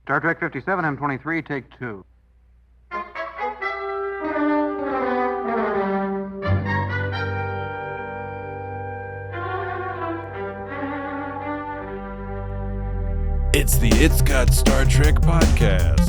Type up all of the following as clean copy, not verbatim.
Star Trek 57, M23, take 2. It's the It's Got Star Trek podcast.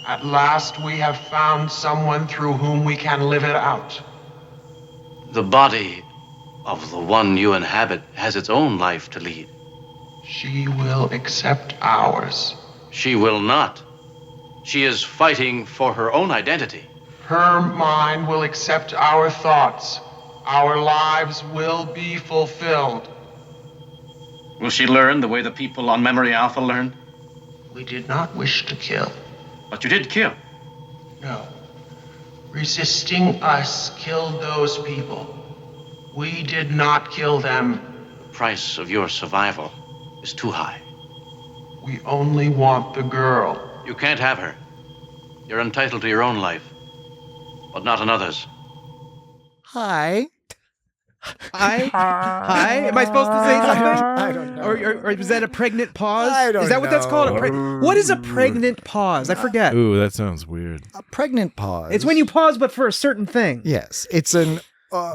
At last we have found someone through whom we can live it out. The body of the one you inhabit has its own life to lead. She will accept ours. She will not. She is fighting for her own identity. Her mind will accept our thoughts. Our lives will be fulfilled. Will she learn the way the people on Memory Alpha learned? We did not wish to kill. But you did kill. No. Resisting us killed those people. We did not kill them. The price of your survival is too high. We only want the girl. You can't have her. You're entitled to your own life, but not another's. Hi. Hi. Am I supposed to say something? I don't know. Or was that a pregnant pause? I don't Is that what that's called? know. What is a pregnant pause? I forget. Ooh, that sounds weird. A pregnant pause. It's when you pause, but for a certain thing. Yes, it's an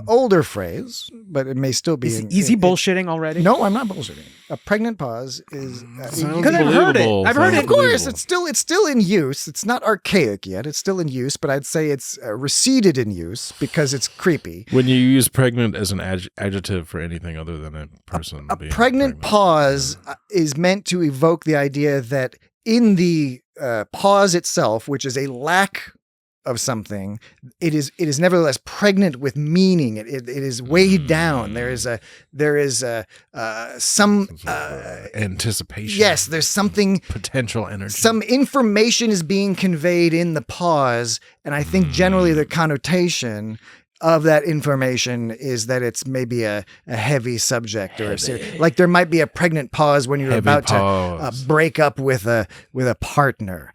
older phrase, but it may still be. Is he bullshitting already? No, I'm not bullshitting. A pregnant pause is Because I've heard it. I've heard it. Of course, it's still in use. It's not archaic yet. It's still in use, but I'd say it's receded in use because it's creepy. When you use pregnant as an adjective for anything other than a person. A pregnant pause is meant to evoke the idea that in the pause itself, which is a lack of something, it is nevertheless pregnant with meaning. It is weighed down. There is some anticipation. Yes, there's something, potential energy. some information is being conveyed in the pause, and I think generally the connotation of that information is that it's maybe a heavy subject or like there might be a pregnant pause when you're Heavy about pause. to break up with a partner,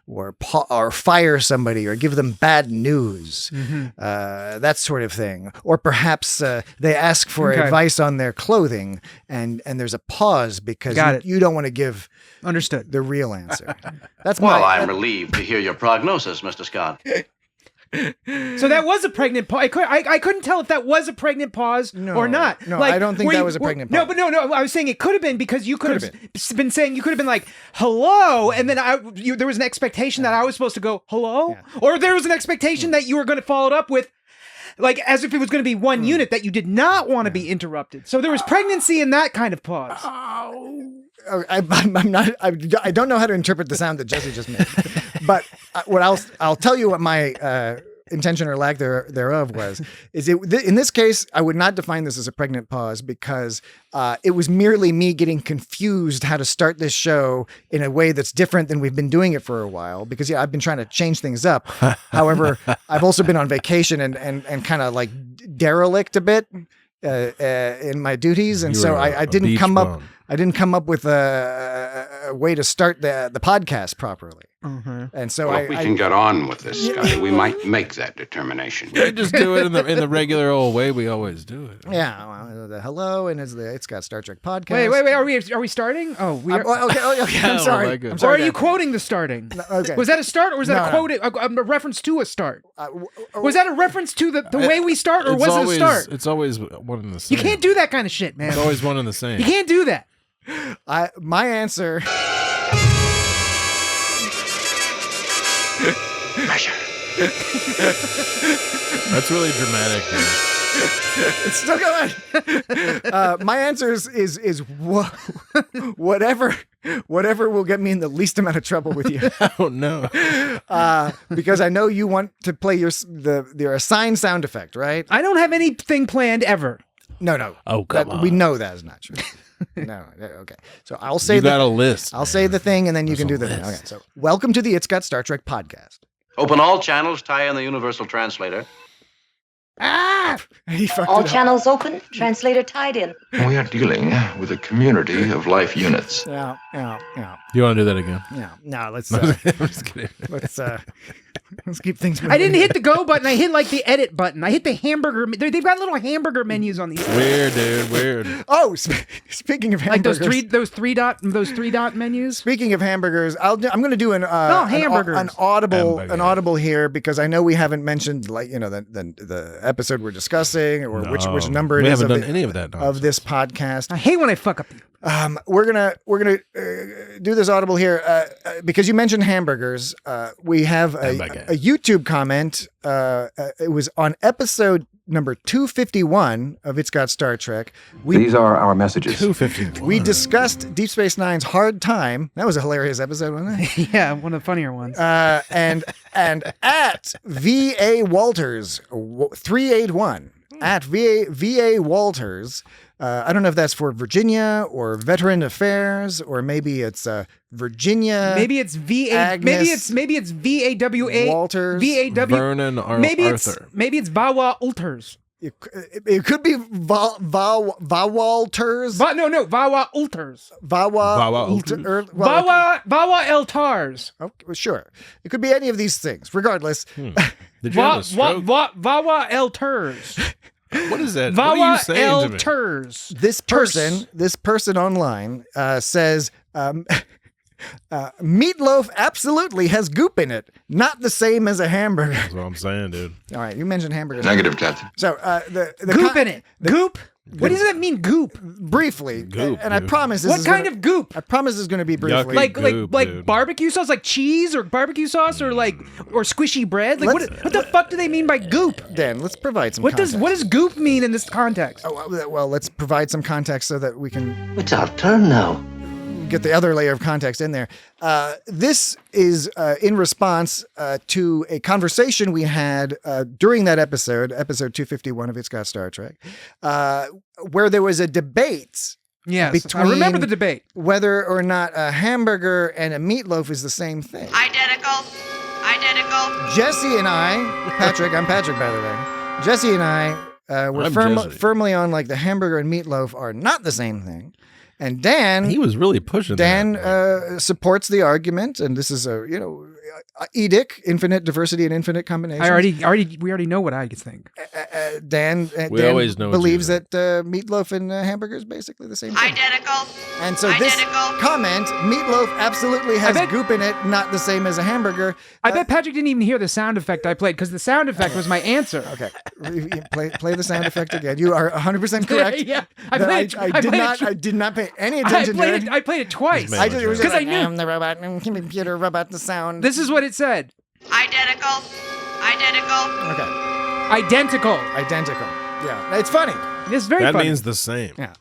or fire somebody or give them bad news, that sort of thing. Or perhaps they ask for advice on their clothing, and there's a pause because you don't want to give the real answer. That's I'm relieved to hear your prognosis, Mr. Scott. So that was a pregnant pause. I couldn't tell if that was a pregnant pause or not. No, I don't think that was a pregnant pause. No, but no. I was saying it could have been because you could have been saying, you could have been like, hello, and then there was an expectation that I was supposed to go, hello? Yeah. Or there was an expectation that you were going to follow it up with, like, as if it was going to be one unit that you did not want to be interrupted. So there was pregnancy in that kind of pause. I'm not. I don't know how to interpret the sound that Jesse just made, but I'll tell you what my intention or lack thereof was. In this case, I would not define this as a pregnant pause because it was merely me getting confused how to start this show in a way that's different than we've been doing it for a while. Because I've been trying to change things up. However, I've also been on vacation and kind of like derelict a bit in my duties, and so I didn't come up. I didn't come up with a way to start the podcast properly. And so if we can get on with this, Scotty, we might make that determination. We just do it in the regular old way we always do it. Yeah, well, the hello, and It's Got Star Trek podcast. Wait, are we starting? Oh, we are. Okay, I'm sorry. Or are you quoting the starting? No, okay. Was that a start, or was that a reference to a start? Was that a reference to the way we start, or was it a start? It's always one and the same. You can't do that kind of shit, man. It's always one and the same. You can't do that. My answer. Pressure. That's really dramatic, man. It's still going. My answer is whatever will get me in the least amount of trouble with you. Oh no. because I know you want to play your assigned sound effect, right? I don't have anything planned ever. No. Oh, come on. We know that is not true. No, okay. So I'll say got a list. I'll say the thing, and then you can do the thing. Okay. So welcome to the It's Got Star Trek podcast. Open all channels, tie in the universal translator. He fucked All it up. channels open, translator tied in. We are dealing with a community of life units. Yeah. You want to do that again? Yeah. No, let's I'm just kidding. let's keep things moving. I didn't hit the go button. I hit like the edit button. I hit the hamburger. They've got little hamburger menus on these. Weird, dude. Weird. Oh, speaking of Like hamburgers, those three dot menus. speaking of hamburgers, I'm going to do an hamburgers. audible here because I know we haven't mentioned the episode we're discussing or which number it we is haven't of done any of that of this podcast. I hate when I fuck up. We're gonna do this audible here because you mentioned hamburgers. We have a YouTube comment. It was on episode number 251 of It's Got Star Trek. These are our messages. 251. We discussed Deep Space Nine's Hard Time. That was a hilarious episode, wasn't it? Yeah, one of the funnier ones. And at VA Walters 381 at VA Walters. I don't know if that's for Virginia or Veteran Affairs, or maybe it's Virginia. Maybe it's VA. Agnes Maybe it's VAWA. Walters. VAW. Vernon Arthur. Maybe it's VAWA Ulters. It could be Walters. No, VAWA Ulters. VAWA Eltars. Okay, sure. It could be any of these things. Regardless. Did you have a stroke? VAWA Elters. What is that? What are you saying to me? Elters. This person online says meatloaf absolutely has goop in it. Not the same as a hamburger. That's what I'm saying, dude. All right, you mentioned hamburgers. Negative, Captain. So the Goop in it. Goop? What does that mean, goop? Briefly, Goop, and I dude. promise. What kind of goop? I promise it's going to be briefly. Yucky. Like Goop, barbecue sauce, like cheese or barbecue sauce, or squishy bread. Like what the fuck do they mean by goop? Dan, let's provide some. What context. does goop mean in this context? Oh, well, let's provide some context so that we can It's our turn now. get the other layer of context in there. This is in response to a conversation we had during that episode 251 of It's Got Star Trek, where there was a debate. Yes, I remember the debate. Whether or not a hamburger and a meatloaf is the same thing. Identical. Jesse and I, I'm Patrick, by the way. Jesse and I were I'm Jesse. firmly on like the hamburger and meatloaf are not the same thing. And Dan, He was really pushing that. supports the argument, and this is a EDIC, infinite diversity and infinite combination. We already know what I think. Dan always know what believes you that meatloaf and hamburger is basically the same thing. Identical. And so this comment, meatloaf absolutely has goop in it, not the same as a hamburger. I bet Patrick didn't even hear the sound effect I played because the sound effect was my answer. Okay, play the sound effect again. You are 100% correct. Yeah, I did not pay any attention to it. I played it twice. I just- it was because I knew I'm the robot, computer robot, the sound. this is what it said. Identical. Okay, Identical. yeah, it's funny. It's very That funny. means the same. Yeah.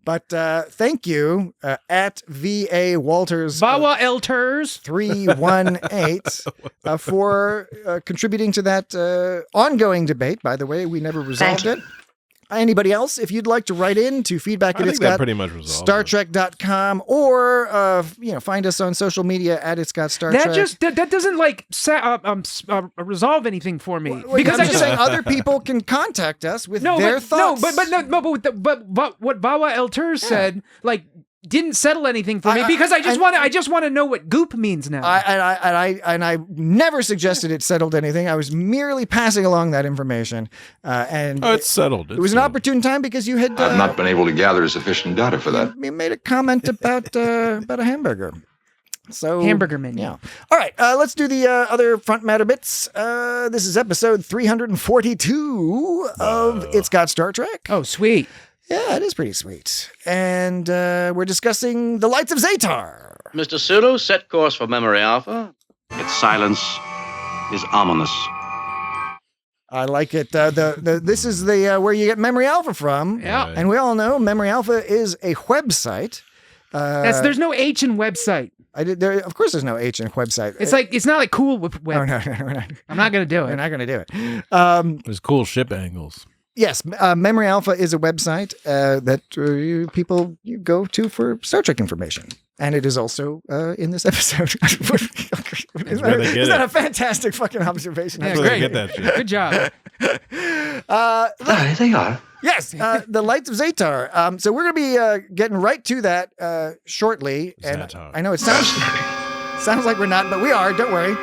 But thank you at VA Walters VAWA Elters. 318 for contributing to that ongoing debate. By the way, we never resolved it. Anybody else, if you'd like to write in to feedback I at think It's that Got pretty much resolves StarTrek.com or find us on social media at It's Got Star Trek. That doesn't resolve anything for me Because I'm just saying other people can contact us with their thoughts. But what VAWA Elters said didn't settle anything for me because I just want to know what goop means now. I never suggested it settled anything. I was merely passing along that information. And it's settled. It was an opportune time because you had I've not been able to gather sufficient data for that. You made a comment about a hamburger. So hamburger menu. Yeah. All right. Let's do the other front matter bits. This is episode 342 of It's Got Star Trek. Oh, sweet. Yeah, it is pretty sweet. And we're discussing the lights of Zetar. Mr. Sulu, set course for Memory Alpha. Its silence is ominous. I like it. This is the where you get Memory Alpha from. Yeah. And we all know Memory Alpha is a website. There's no H in website. Of course, there's no H in website. It's like it's not like cool with web. Oh, no, we're not. I'm not gonna do it. We're not gonna do it. There's cool ship angles. Yes, Memory Alpha is a website that people go to for Star Trek information. And it is also in this episode. Isn't that a fantastic fucking observation? Yeah, That's where they get that shit. Good job. Aye, they are. Yes, the Lights of Zetar. So we're going to be getting right to that shortly. And Zetar. I know it sounds like we're not, but we are. Don't worry.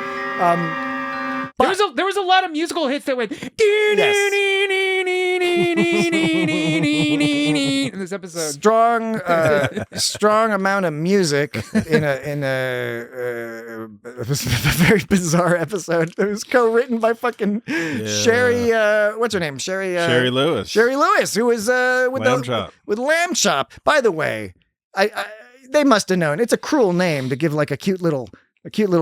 There was a lot of musical hits that went in this episode. Strong amount of music in a very bizarre episode. It was co-written by fucking Sherry. What's her name? Sherry Lewis. Sherry Lewis, who was with Lamb Chop. By the way, they must have known. It's a cruel name to give like a cute little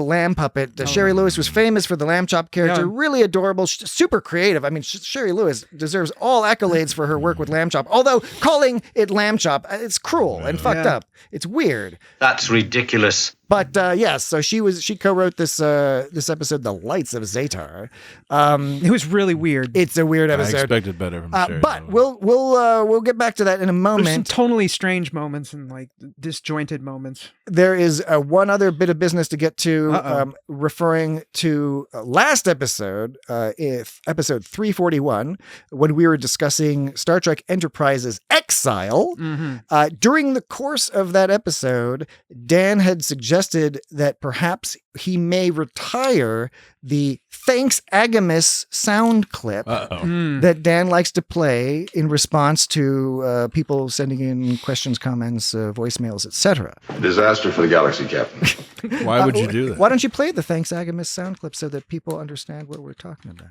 lamb puppet. Sherry Lewis was famous for the Lamb Chop character. Yeah. Really adorable, super creative. I mean, Sherry Lewis deserves all accolades for her work with Lamb Chop. Although calling it Lamb Chop, it's cruel and fucked up. It's weird. That's ridiculous. But yes, so she co-wrote this episode, "The Lights of Zetar." It was really weird. It's a weird I episode. expected better from Sherry but Lewis. we'll get back to that in a There's some moment. tonally strange moments and like disjointed moments. There is one other bit of business to get to, referring to last episode, episode 341, when we were discussing Star Trek Enterprise's Exile. Mm-hmm. During the course of that episode, Dan had suggested that perhaps he may retire the Thanks Agamus sound clip that Dan likes to play in response to people sending in questions, comments, voicemails, etc. Disaster for the galaxy, Captain. Why would you do that? Why don't you play the Thanks Agamus sound clip so that people understand what we're talking about?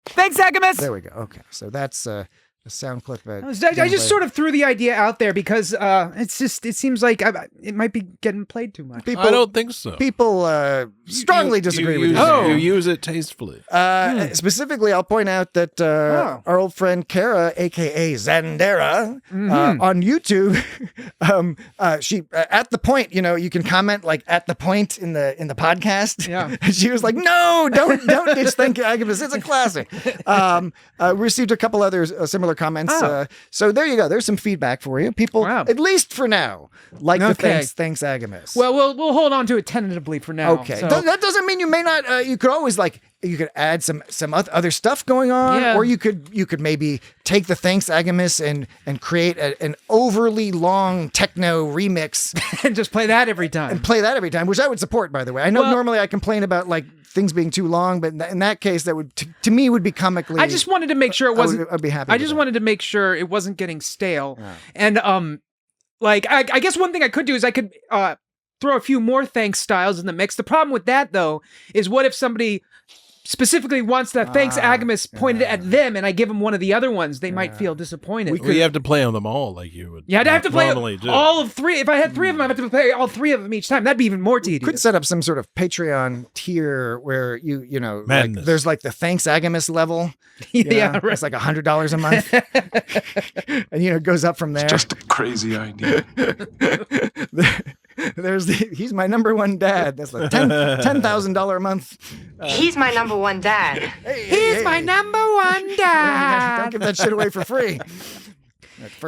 Thanks, Agamus. There we go. Okay, so that's a sound clip. I just sort of threw the idea out there because it seems like it might be getting played too much. I don't think so. People strongly disagree with you. You use it tastefully. Specifically, I'll point out that our old friend Kara, aka Zandera, on YouTube, she at the point, you can comment like at the point in the podcast. Yeah, she was like, "No, don't just think Agabus. It's a classic." Received a couple other similar comments. So there you go. There's some feedback for you. People, at least for now, like the thanks Agamus. Well, we'll hold on to it tentatively for now. Okay. So. That doesn't mean you may not. You could always you could add some other stuff going on, or you could maybe take the Thanks Agamus and create an overly long techno remix and just play that every time. Which I would support, by the way. I know normally I complain about like things being too long, but in that case, that would to me would be comically. I just wanted to make sure it wasn't. I'd be happy. I just wanted to make sure it wasn't getting stale, and I guess one thing I could do is I could throw a few more thanks styles in the mix. The problem with that though is what if somebody specifically wants that thanks Agamus pointed at them and I give them one of the other ones, they might feel disappointed. You have to play on them all like you would. Yeah, I'd have to play do. all of three. If I had three of them, I'd have to play all three of them each time. That'd be even more tedious. Could set up some sort of Patreon tier where you know like, Madness. there's like the thanks Agamus level. Yeah, right. It's like $100 a month. And it goes up from there. Just a crazy idea. There's he's my number one dad. That's like $10,000 a month. He's my number one dad. He's my number one dad. Don't give that shit away for free.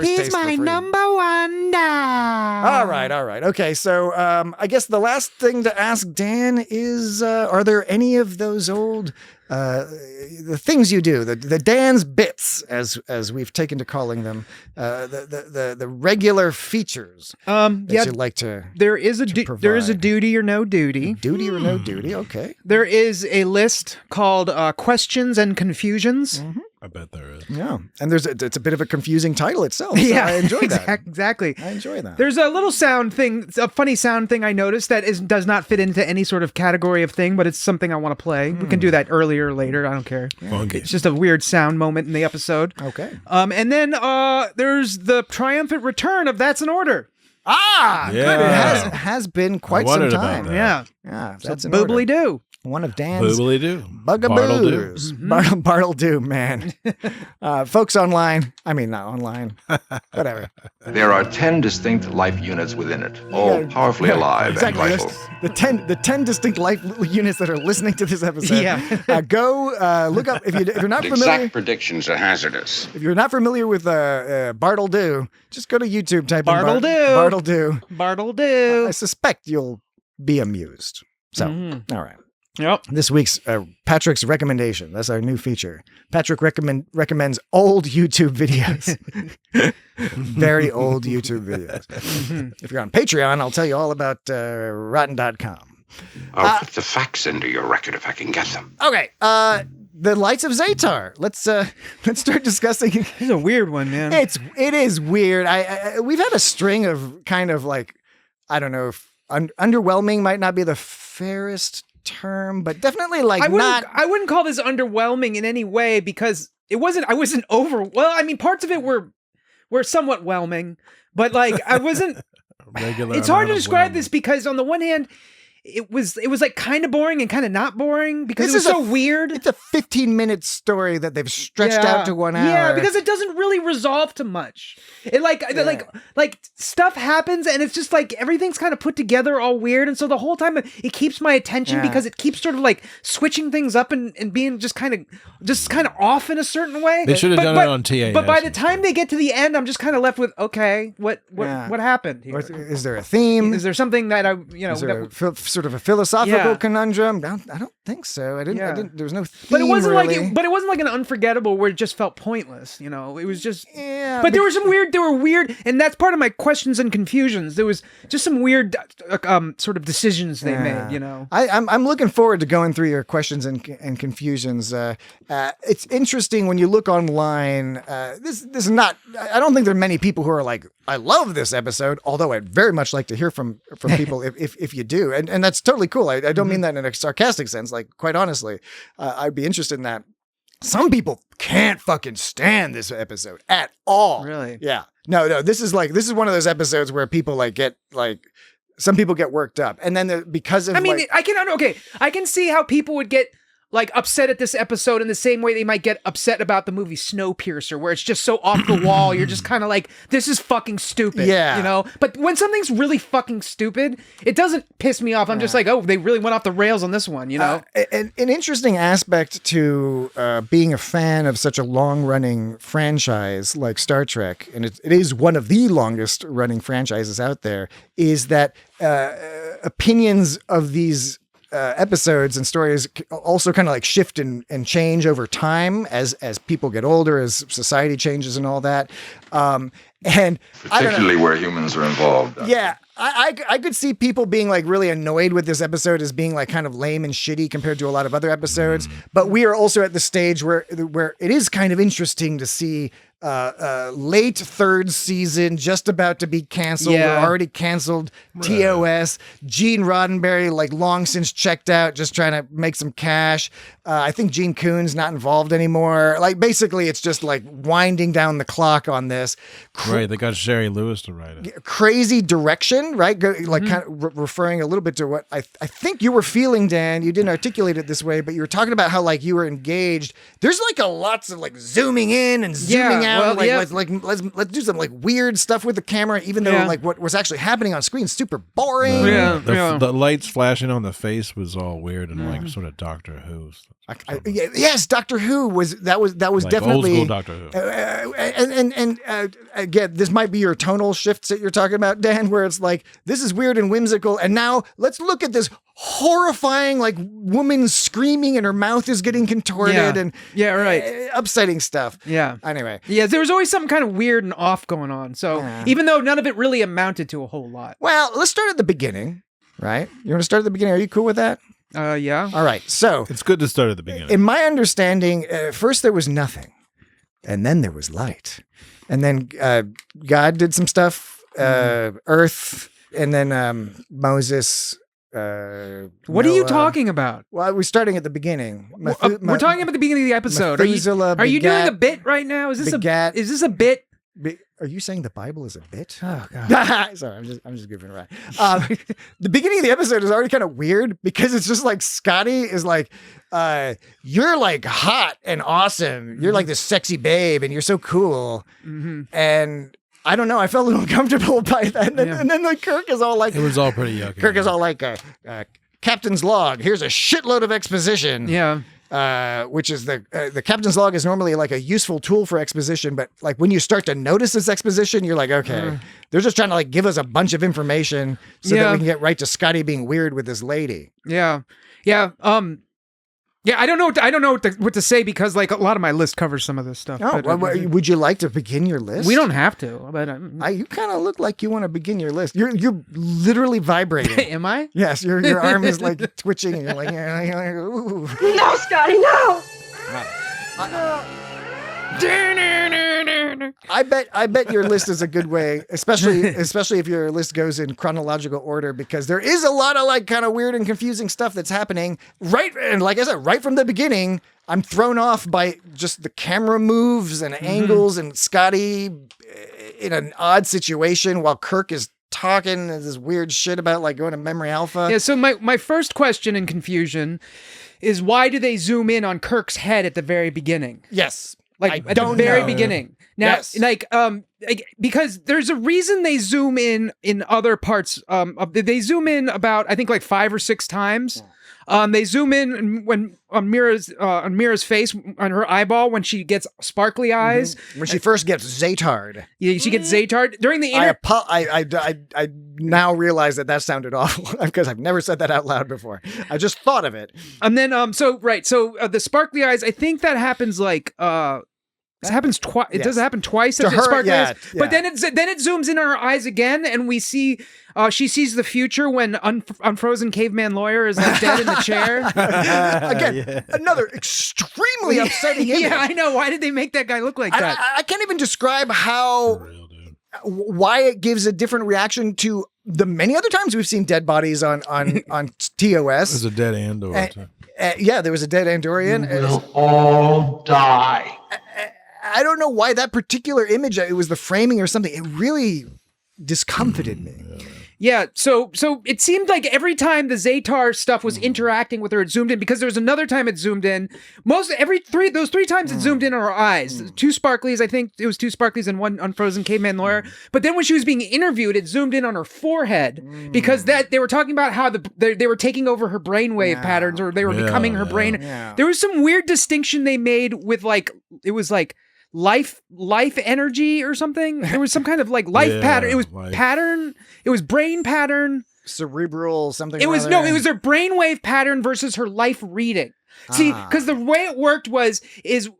He's my number one dad. All right. Okay, so I guess the last thing to ask Dan is, are there any of those old the things you do, the Dan's bits, as we've taken to calling them, the regular features that you'd like to? There is a duty or no duty. Duty or no duty. Okay. There is a list called questions and confusions. Mm-hmm. I bet there is. Yeah, and it's a bit of a confusing title itself. So I enjoy that. Exactly. I enjoy that. There's a little sound thing, a funny sound thing I noticed that does not fit into any sort of category of thing, but it's something I want to play. We can do that earlier or later. I don't care. Funky. It's just a weird sound moment in the episode. Okay. And then there's the triumphant return of That's in Order. Ah, yeah. good. It has been quite some time. Yeah. Yeah. That's so boobly do. One of Dan's Boobly-doo. bugaboos. Bartle-do, man. Folks online. I mean, not online. Whatever. There are 10 distinct life units within it, all powerfully alive Exactly. and vital. The 10 distinct life units that are listening to this episode. Yeah. Go look up if you're not familiar. Exact predictions are hazardous. If you're not familiar with Bartle-do, just go to YouTube, type Bartle-do. in Bartle-do. Bartle-do. I suspect you'll be amused. So, all right. Yep. This week's Patrick's recommendation. That's our new feature. Patrick recommends old YouTube videos. Very old YouTube videos. If you're on Patreon, I'll tell you all about rotten.com. I'll put the facts into your record if I can get them. Okay. The Lights of Zetar. Let's start discussing. This is a weird one, man. It is weird. We've had a string of kind of like, I don't know if underwhelming might not be the fairest term, but definitely like I wouldn't call this underwhelming in any way because I wasn't well, I mean, parts of it were somewhat whelming, but like I wasn't it's hard to describe this because on the one hand it was like kind of boring and kind of not boring because it was so weird. It's a 15-minute story that they've stretched out to 1 hour. Yeah, because it doesn't really resolve to much. It like stuff happens and it's just like everything's kind of put together all weird, and so the whole time it keeps my attention because it keeps sort of like switching things up and being just kind of off in a certain way. They should have done it on TOS. But by the time they get to the end, I'm just kind of left with what happened here? Is there a theme? Is there something that is there sort of a philosophical conundrum? I don't think so. I didn't. There was no theme. But it wasn't really. but it wasn't like an Unforgettable where it just felt pointless. You know, it was just. Yeah. But there were weird, and that's part of my questions and confusions. There was just some weird, sort of decisions they made. You know, I'm looking forward to going through your questions and confusions. It's interesting when you look online. This is not. I don't think there are many people who are like, I love this episode. Although I'd very much like to hear from people if you do, and that's totally cool. I don't mean that in a sarcastic sense. Like, quite honestly, I'd be interested in that. Some people can't fucking stand this episode at all. Really? Yeah. No. This is one of those episodes where people some people get worked up, and then because of. I mean, I can see how people would get like upset at this episode in the same way they might get upset about the movie Snowpiercer, where it's just so off the wall. You're just kind of like, this is fucking stupid. Yeah. You know? But when something's really fucking stupid, it doesn't piss me off. I'm just like, oh, they really went off the rails on this one, you know? An interesting aspect to being a fan of such a long-running franchise like Star Trek, and it is one of the longest-running franchises out there, is that opinions of these episodes and stories also kind of like shift and change over time as people get older, as society changes and all that. And particularly where humans are involved. Yeah. I could see people being like really annoyed with this episode as being like kind of lame and shitty compared to a lot of other episodes. But we are also at the stage where it is kind of interesting to see late third season, just about to be canceled. Yeah. Or already canceled. Right. TOS. Gene Roddenberry, like long since checked out, just trying to make some cash. I think Gene Kuhn's not involved anymore. Like basically, it's just like winding down the clock on this. Right, they got Sherry Lewis to write it. Crazy direction, right? Like kind of referring a little bit to what I think you were feeling, Dan. You didn't articulate it this way, but you were talking about how like you were engaged. There's like lots of like zooming in and zooming out. Let's do some like weird stuff with the camera, even though like what was actually happening on screen is super boring. The lights flashing on the face was all weird and like sort of Doctor Who. Yes, Doctor Who was like definitely old school Doctor Who. And again, this might be your tonal shifts that you're talking about, Dan, where it's like, this is weird and whimsical, and now let's look at this horrifying like woman screaming and her mouth is getting contorted and upsetting stuff. Yeah. Anyway. Yeah, there was always something kind of weird and off going on. So even though none of it really amounted to a whole lot. Well, let's start at the beginning, right? You want to start at the beginning? Are you cool with that? Yeah. All right. So it's good to start at the beginning. In my understanding, first there was nothing, and then there was light, and then God did some stuff, Earth, and then Moses. What are you talking about? Well, we're starting at the beginning. We're talking about the beginning of the episode. Are you doing a bit right now? Is this a bit? Are you saying the Bible is a bit? Oh god. Sorry, I'm just goofing around. The beginning of the episode is already kind of weird because it's just like Scotty is like, you're like hot and awesome. You're like this sexy babe and you're so cool. And I don't know. I felt a little uncomfortable by that. And then like Kirk is all like, It was all pretty yucky. Kirk is all like, captain's log. Here's a shitload of exposition. Yeah. Which is the captain's log is normally like a useful tool for exposition, but like when you start to notice this exposition, you're like, okay, they're just trying to like give us a bunch of information so that we can get right to Scotty being weird with this lady. Yeah. I don't know what to say because like a lot of my list covers some of this stuff. Oh, would you like to begin your list? We don't have to, but you kind of look like you want to begin your list. You're literally vibrating. Am I? Yes, your arm is like twitching, and you're like, ooh. No, Scotty, no. I bet your list is a good way, especially if your list goes in chronological order, because there is a lot of like kind of weird and confusing stuff that's happening and like I said, right from the beginning, I'm thrown off by just the camera moves and angles and Scotty in an odd situation while Kirk is talking this weird shit about like going to memory alpha. Yeah. So my first question and confusion is why do they zoom in on Kirk's head at the very beginning? Yes. Like at the very beginning. Now, because there's a reason they zoom in other parts. They zoom in about, I think like 5 or 6 times. They zoom in when on Mira's face, on her eyeball, when she gets sparkly eyes. When she first gets Zetar. Yeah, she gets Zetar during the I now realize that sounded awful because I've never said that out loud before. I just thought of it. And then so the sparkly eyes, I think that happens like it happens twice. It does happen twice. To her, sparkly eyes. yeah. But then it zooms in on her eyes again, and we see she sees the future when unfrozen caveman lawyer is like dead in the chair. Again, another extremely upsetting image. Yeah, I know. Why did they make that guy look like that? I can't even describe why it gives a different reaction to the many other times we've seen dead bodies on TOS. There's a dead Andor. Yeah, there was a dead Andorian. We'll all die. I don't know why that particular image, it was the framing or something. It really discomfited me. Yeah, so it seemed like every time the Zetar stuff was interacting with her, it zoomed in, because there was another time it zoomed in. Those three times it zoomed in on her eyes. 2 sparklies, I think it was 2 sparklies and 1 unfrozen caveman lawyer. But then when she was being interviewed, it zoomed in on her forehead because they were talking about how they were taking over her brainwave patterns, or they were becoming her brain. Yeah. There was some weird distinction they made with it was like life energy or something. There was some kind of like life pattern. It was pattern. It was brain pattern. Cerebral something. It was their brainwave pattern versus her life reading. See, because the way it worked is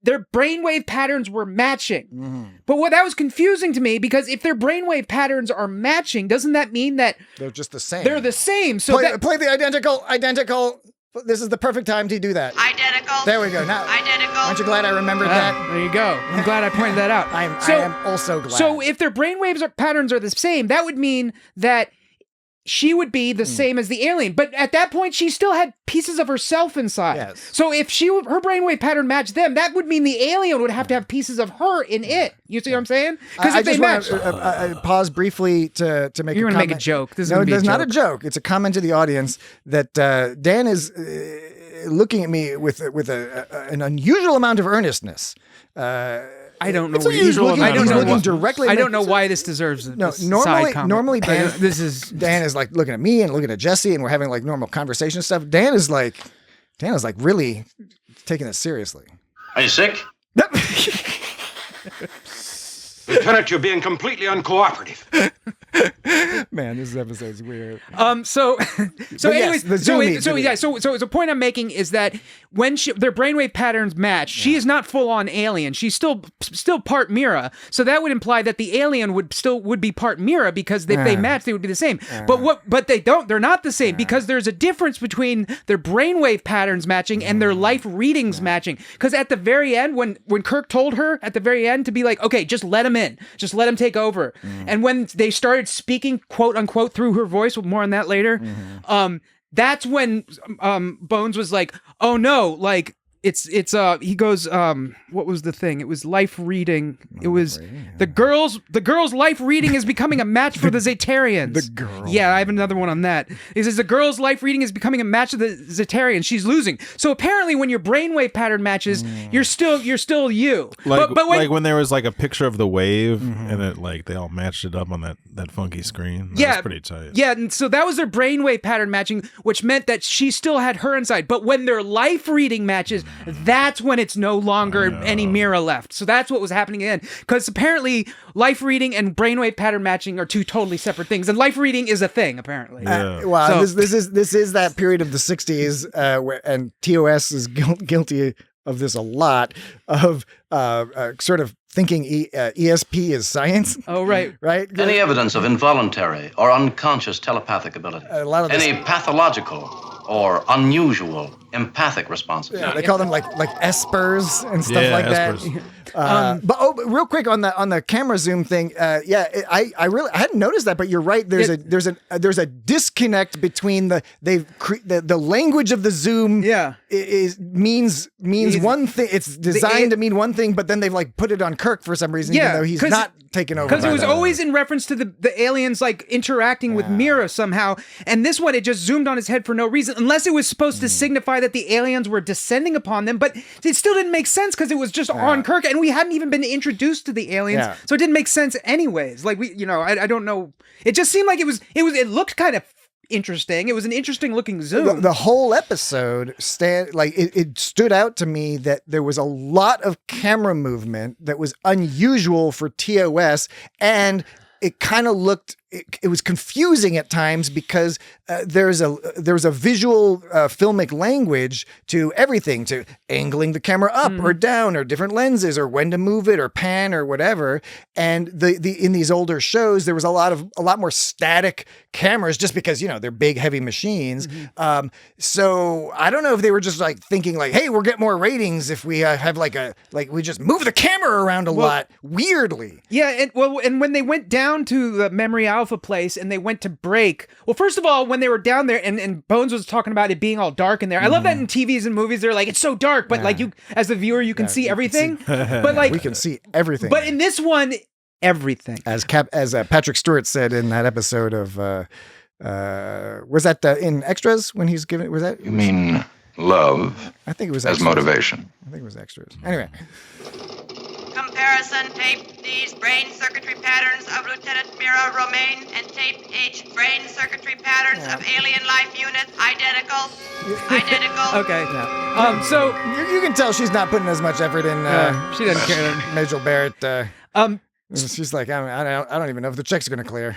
their brainwave patterns were matching. But that was confusing to me, because if their brainwave patterns are matching, doesn't that mean that they're just the same? They're the same. So play the identical. This is the perfect time to do that. Identical. There we go. Now, Identical. aren't you glad I remembered that? There you go. I'm glad I pointed that out. I am also glad. So if their brainwaves patterns are the same, that would mean that she would be the same as the alien. But at that point, she still had pieces of herself inside. Yes. So if her brainwave pattern matched them, that would mean the alien would have to have pieces of her in it. You see what I'm saying? Because if they match... pause briefly to make You're a comment. You're going to make a joke. This is no, there's not a joke. It's a comment to the audience that Dan is looking at me with an unusual amount of earnestness. I don't know. He's looking directly. I don't know why this deserves a side comment. Normally Dan is like looking at me and looking at Jesse, and we're having like normal conversation stuff. Dan is like really taking this seriously. Are you sick? Lieutenant, you're being completely uncooperative. Man, this episode's weird. So the point I'm making is that when their brainwave patterns match, she is not full on alien. She's still part Mira. So that would imply that the alien would be part Mira, because if they match, they would be the same. But they don't. They're not the same, because there's a difference between their brainwave patterns matching and their life readings matching. Because at the very end, when Kirk told her at the very end to be like, okay, just let him in, just let him take over, and when they started speaking quote unquote through her voice, more on that later, that's when Bones was like, oh no, like he goes, what was the thing? It was life reading. It was the girl's life reading is becoming a match for the Zetarians. The girl. Yeah, I have another one on that. It says the girl's life reading is becoming a match of the Zetarians. She's losing. So apparently when your brainwave pattern matches, you're still you. Like, but when there was like a picture of the wave and it like they all matched it up on that funky screen. That was pretty tight. Yeah, and so that was their brainwave pattern matching, which meant that she still had her inside. But when their life reading matches, that's when it's no longer any Mira left. So that's what was happening again. Because apparently life reading and brainwave pattern matching are two totally separate things. And life reading is a thing, apparently. Well, this is that period of the 60s and TOS is guilty of this a lot, of sort of thinking ESP is science. Oh, right. Right? Any evidence of involuntary or unconscious telepathic ability? A lot of this, Any pathological or unusual empathic responses? yeah, they call them like espers and stuff like espers. that. But real quick on the camera zoom thing, I hadn't noticed that, but you're right. There's a disconnect between the language of the zoom. Means one thing. It's designed to mean one thing, but then they've like put it on Kirk for some reason, even though he's not taken over. Because it was always in reference to the aliens like interacting with Mira somehow, and this one it just zoomed on his head for no reason, unless it was supposed to signify that the aliens were descending upon them. But it still didn't make sense because it was just on Kirk, and we hadn't even been introduced to the aliens, so it didn't make sense anyways. Like I don't know. It just seemed like it looked kind of interesting. It was an interesting looking zoom. The whole episode it stood out to me that there was a lot of camera movement that was unusual for TOS, and it kind of looked it was confusing at times because there's a visual filmic language to everything, to angling the camera up or down or different lenses or when to move it or pan or whatever. And in these older shows there was a lot more static cameras just because they're big heavy machines. So I don't know if they were just like thinking like, hey, we'll get more ratings if we have we just move the camera around a lot weirdly. Yeah, and when they went down to the Memory Alpha place and they went to break. Well, first of all, when they were down there and Bones was talking about it being all dark in there. I love that in TVs and movies. They're like, it's so dark, but like you, as the viewer, you can see everything. But like we can see everything. But in this one, everything. As Patrick Stewart said in that episode of, was that in Extras when he's giving? Was that? You mean love? I think it was as Extras. motivation. I think it was Extras. Anyway. Comparison tape D's brain circuitry patterns of Lieutenant Mira Romaine and tape H brain circuitry patterns of alien life units identical. Okay. Yeah. So you can tell she's not putting as much effort in. She doesn't care. Major Barrett. She's like, I don't even know if the check's going to clear.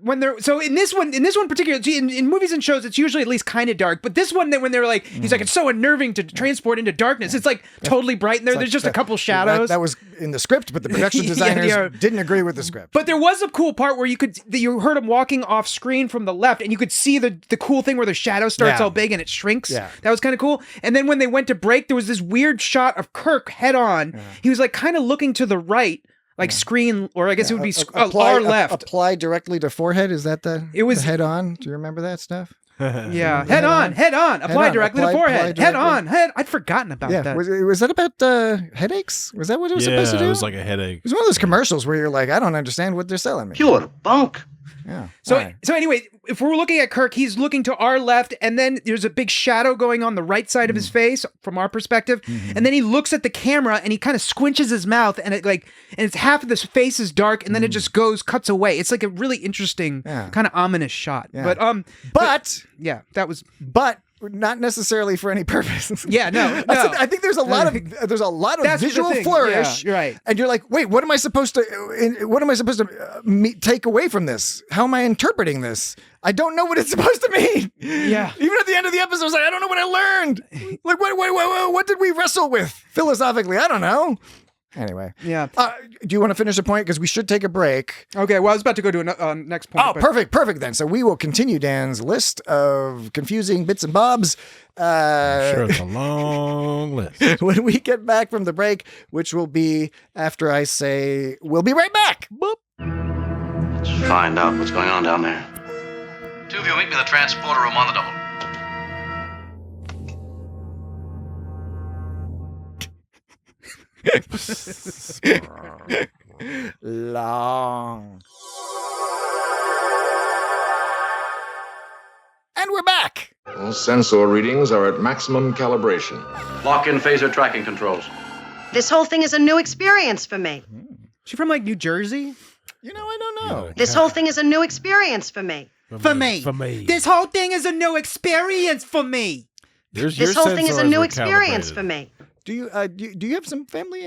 When they're in this one particularly in movies and shows it's usually at least kind of dark, but this one when they were like he's like it's so unnerving to transport into darkness, it's like totally bright in there. There's just a couple shadows. That was in the script, but the production designers didn't agree with the script. But there was a cool part where you heard him walking off screen from the left, and you could see the cool thing where the shadow starts all big and it shrinks. Yeah. That was kind of cool. And then when they went to break, there was this weird shot of Kirk head on. Yeah. He was like kind of looking to the right. Like screen, or I guess it would be far left. Apply directly to forehead. Is that the head on? Do you remember that stuff? Yeah, head on. Apply directly to forehead. Head on. I'd forgotten about that. Was that about headaches? Was that what it was supposed to do? It was like a headache. It was one of those commercials where you're like, I don't understand what they're selling me. Pure bunk. Yeah. So anyway, if we're looking at Kirk, he's looking to our left, and then there's a big shadow going on the right side of his face from our perspective, and then he looks at the camera and he kind of squinches his mouth, and it's half of his face is dark, and then it just cuts away. It's like a really interesting kind of ominous shot. Yeah. But yeah, that was not necessarily for any purpose. Yeah, no. I think there's a lot of visual flourish. Yeah, right. And you're like, wait, what am I supposed to take away from this? How am I interpreting this? I don't know what it's supposed to mean. Yeah. Even at the end of the episode, I was like, I don't know what I learned. Like, what did we wrestle with philosophically? I don't know. Anyway. Yeah. Do you want to finish a point? Because we should take a break. Okay. Well, I was about to go to a next point. Oh, perfect then. So we will continue Dan's list of confusing bits and bobs. I'm sure it's a long list. When we get back from the break, which will be after I say, we'll be right back. Boop. Let's find out what's going on down there. Two of you meet me in the transporter room on the double. Long. And we're back. All sensor readings are at maximum calibration. Lock in phaser tracking controls. This whole thing is a new experience for me. She from like New Jersey? You know, I don't know. This whole thing is a new experience for me. For me. This whole thing is a new experience for me. This whole thing is a new experience for me. Do you have some family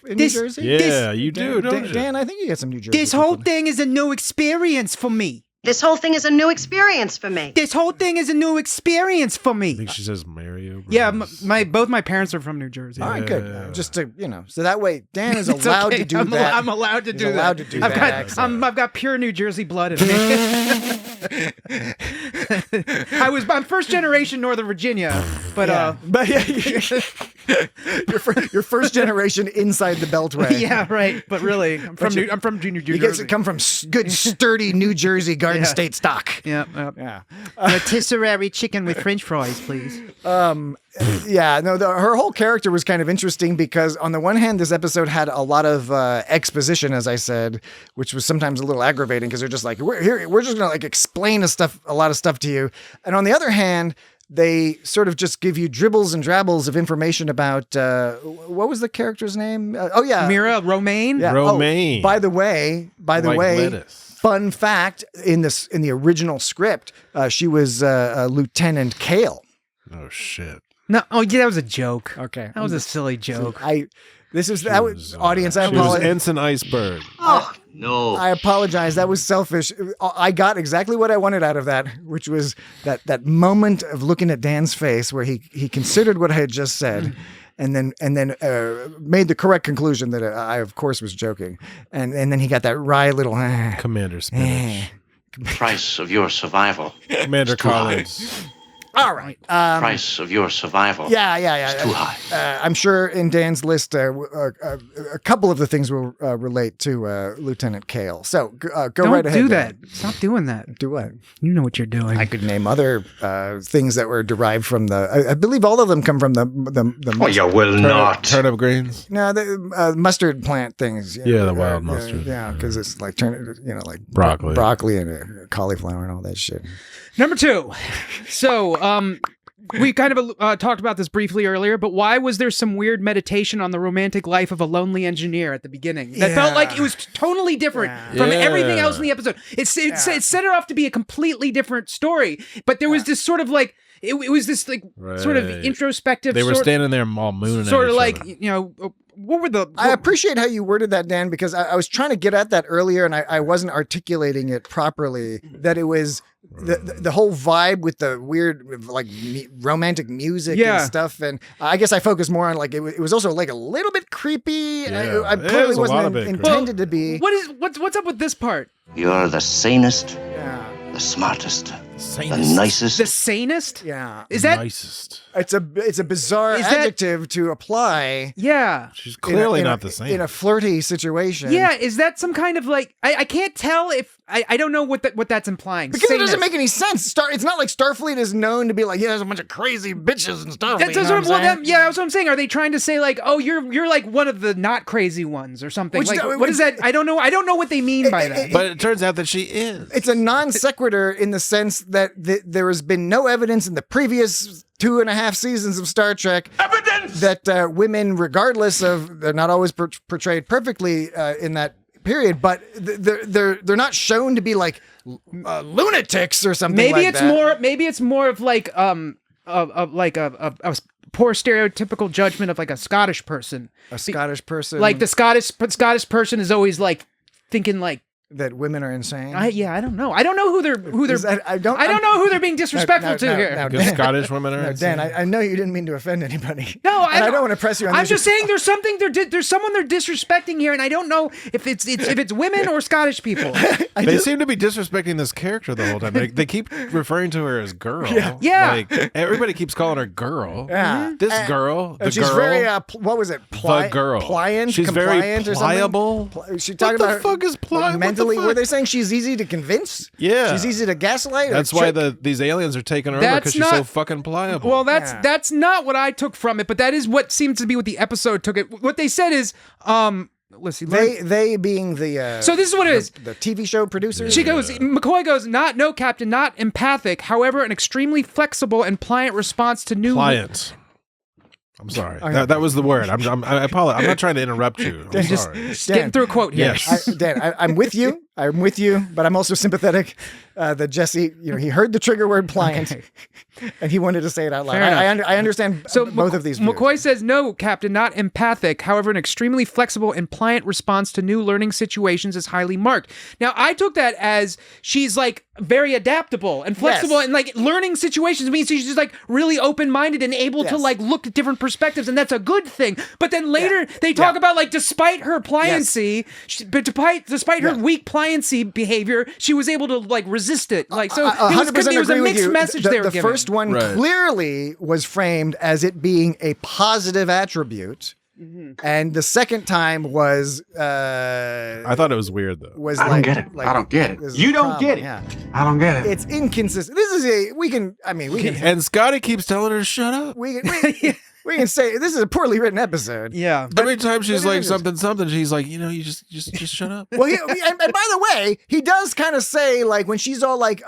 in New Jersey? Yeah, you do, don't you? Dan, I think you got some New Jersey. This whole thing is a new experience for me. This whole thing is a new experience for me. This whole thing is a new experience for I me. think she says Mario. Yeah, both my parents are from New Jersey. All right, good. Just to so that way Dan is allowed to do I'm that. I'm allowed to He's do allowed that. to do that. I've got pure New Jersey blood in me. I'm first generation Northern Virginia, but you're first generation inside the Beltway. yeah, right. But really, I'm from New Jersey. You guys come from good, sturdy New Jersey Garden State stock. Yeah. Rotisserie chicken with French fries, please. Her whole character was kind of interesting because on the one hand, this episode had a lot of exposition, as I said, which was sometimes a little aggravating because they're just like, we're just gonna like explain a lot of stuff to you, and on the other hand, they sort of just give you dribbles and drabbles of information about what was the character's name? Mira Romaine. Yeah. Romaine. Oh, by the way, lettuce. Fun fact: in the original script, she was Lieutenant Kale. Oh shit. No, that was a joke. Okay, that was a silly joke. Audience. I She was apologize. Ensign Iceberg. Oh, no. I apologize. That was selfish. I got exactly what I wanted out of that, which was that moment of looking at Dan's face where he considered what I had just said. And then made the correct conclusion that I, of course, was joking. And then he got that wry little Commander Spinach. Price of your survival. Commander Collins. All right. Price of your survival. Yeah. It's too high. I'm sure in Dan's list, a couple of the things will relate to Lieutenant Kale. So go right ahead. Don't do that. Stop doing that. Do what? You know what you're doing. I could name other things that were derived from I believe all of them come from the Oh, you will not. Turnip greens. No, the mustard plant things. Yeah, the wild mustard. Yeah, because it's like like broccoli and cauliflower and all that shit. Number 2. So, we kind of talked about this briefly earlier, but why was there some weird meditation on the romantic life of a lonely engineer at the beginning? That felt like it was totally different from everything else in the episode. It set her off to be a completely different story, but there was this sort of like, it was this like sort of introspective. They were standing there all mooning sort at of each like, other. What were the... I appreciate how you worded that, Dan, because I was trying to get at that earlier and I wasn't articulating it properly, that it was the whole vibe with the weird like romantic music and stuff. And I guess I focused more on like, it was also like a little bit creepy. Yeah, I clearly wasn't intended to be. What's up with this part? You're the sanest, Yeah. the smartest, Sanest. the nicest. The sanest? Yeah. Is that... nicest? It's a bizarre adjective to apply. Yeah. She's clearly not the same. In a flirty situation. Yeah, is that some kind of like... I can't tell if... I don't know what that's implying. Because it doesn't Sanest. make any sense. It's not like Starfleet is known to be like, there's a bunch of crazy bitches and Starfleet. That's what I'm saying. Are they trying to say like, oh, you're like one of the not crazy ones or something? What is that? I don't know. I don't know what they mean by that. But it turns out that she is. It's a non sequitur in the sense that there has been no evidence in the previous 2.5 seasons of Star Trek that women, regardless of, they're not always portrayed perfectly in that period, but they're not shown to be like lunatics or something. Maybe it's more of like a poor stereotypical judgment of like a Scottish person. A Scottish person, like the Scottish person is always like thinking like that women are insane. I don't know. I don't know who they're. I don't know who they're being disrespectful to here. Now, Dan, Scottish women are. No, Dan, I know you didn't mean to offend anybody. No, I don't want to press you on. I'm just saying there's something there's someone they're disrespecting here, and I don't know if it's women or Scottish people. They seem to be disrespecting this character the whole time. They keep referring to her as girl. Yeah. Like everybody keeps calling her girl. Yeah. This girl. The she's girl. very what was it? The girl. Pliant. She's very compliant or something? pliable. She talking What the about fuck is pliable? Mentally mentally. Were they saying she's easy to convince? Yeah. She's easy to gaslight. That's why these aliens are taking her over because she's so fucking pliable. Well, that's not what I took from it, but that is what seems to be what the episode took it. What they said is, let's see. They being the so this is what it is. The TV show producers. She goes, McCoy goes, no, Captain, not empathic. However, an extremely flexible and pliant response to new. Pliant. I'm sorry. That was the word. I apologize. I'm not trying to interrupt you. I'm sorry. Just getting through a quote here. Yes. Dan, I'm with you. I'm with you, but I'm also sympathetic that Jesse, he heard the trigger word pliant, and he wanted to say it out loud. I understand both of these views. McCoy says, no, Captain, not empathic. However, an extremely flexible and pliant response to new learning situations is highly marked. Now, I took that as she's like very adaptable and flexible and like learning situations means she's just like really open-minded and able to like look at different perspectives, and that's a good thing. But then later they talk about like despite her pliancy, but despite her weak pliancy behavior, she was able to like resist it. Like so, it was a mixed message they were the giving. first one clearly was framed as it being a positive attribute. And the second time was I thought it was weird though. I don't get it. I don't get it. You don't get it. Yeah. I don't get it. It's inconsistent. This is we can And Scotty keeps telling her to shut up. We can say this is a poorly written episode. Yeah. Every time she's like something, she's like, you just shut up. Well, and by the way, he does kind of say like when she's all like,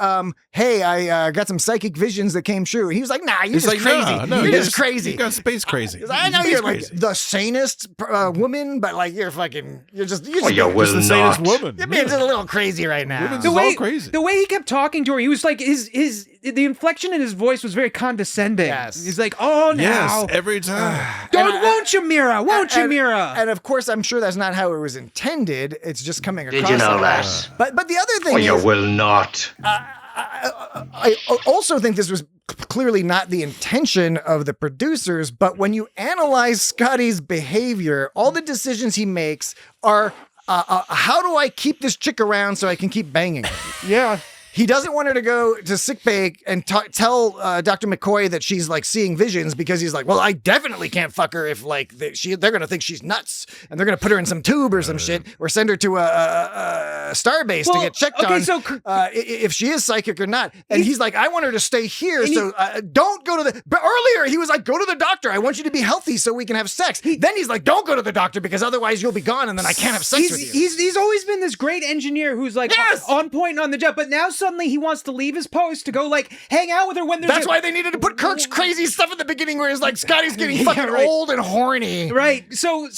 hey, I got some psychic visions that came true. He was like, nah, you're just crazy. You're just crazy. You got space crazy. I know you're like the sanest woman, but like you're just you will the sanest woman. You're being just a little crazy right now. Crazy. The way he kept talking to her, he was like the inflection in his voice was very condescending. Yes. He's like, oh, now. Yes, every time. Won't you, Mira? Won't you, Mira? And of course, I'm sure that's not how it was intended. It's just coming across. Did you know like that? But the other thing Oh, is, you will not. I also think this was clearly not the intention of the producers, but when you analyze Scotty's behavior, all the decisions he makes are, how do I keep this chick around so I can keep banging her? Yeah. He doesn't want her to go to sickbay and tell Dr. McCoy that she's like seeing visions because he's like, well, I definitely can't fuck her if like they're going to think she's nuts and they're going to put her in some tube or some shit or send her to a starbase to get checked on if she is psychic or not. And he's like, I want her to stay here. So don't go to the, but earlier he was like, go to the doctor. I want you to be healthy so we can have sex. Then he's like, don't go to the doctor because otherwise you'll be gone and then I can't have sex with you. He's always been this great engineer who's like on point and on the job, but now suddenly he wants to leave his post to go like hang out with her when there's That's why they needed to put Kirk's crazy stuff at the beginning where he's like Scotty's getting fucking old and horny. Right. So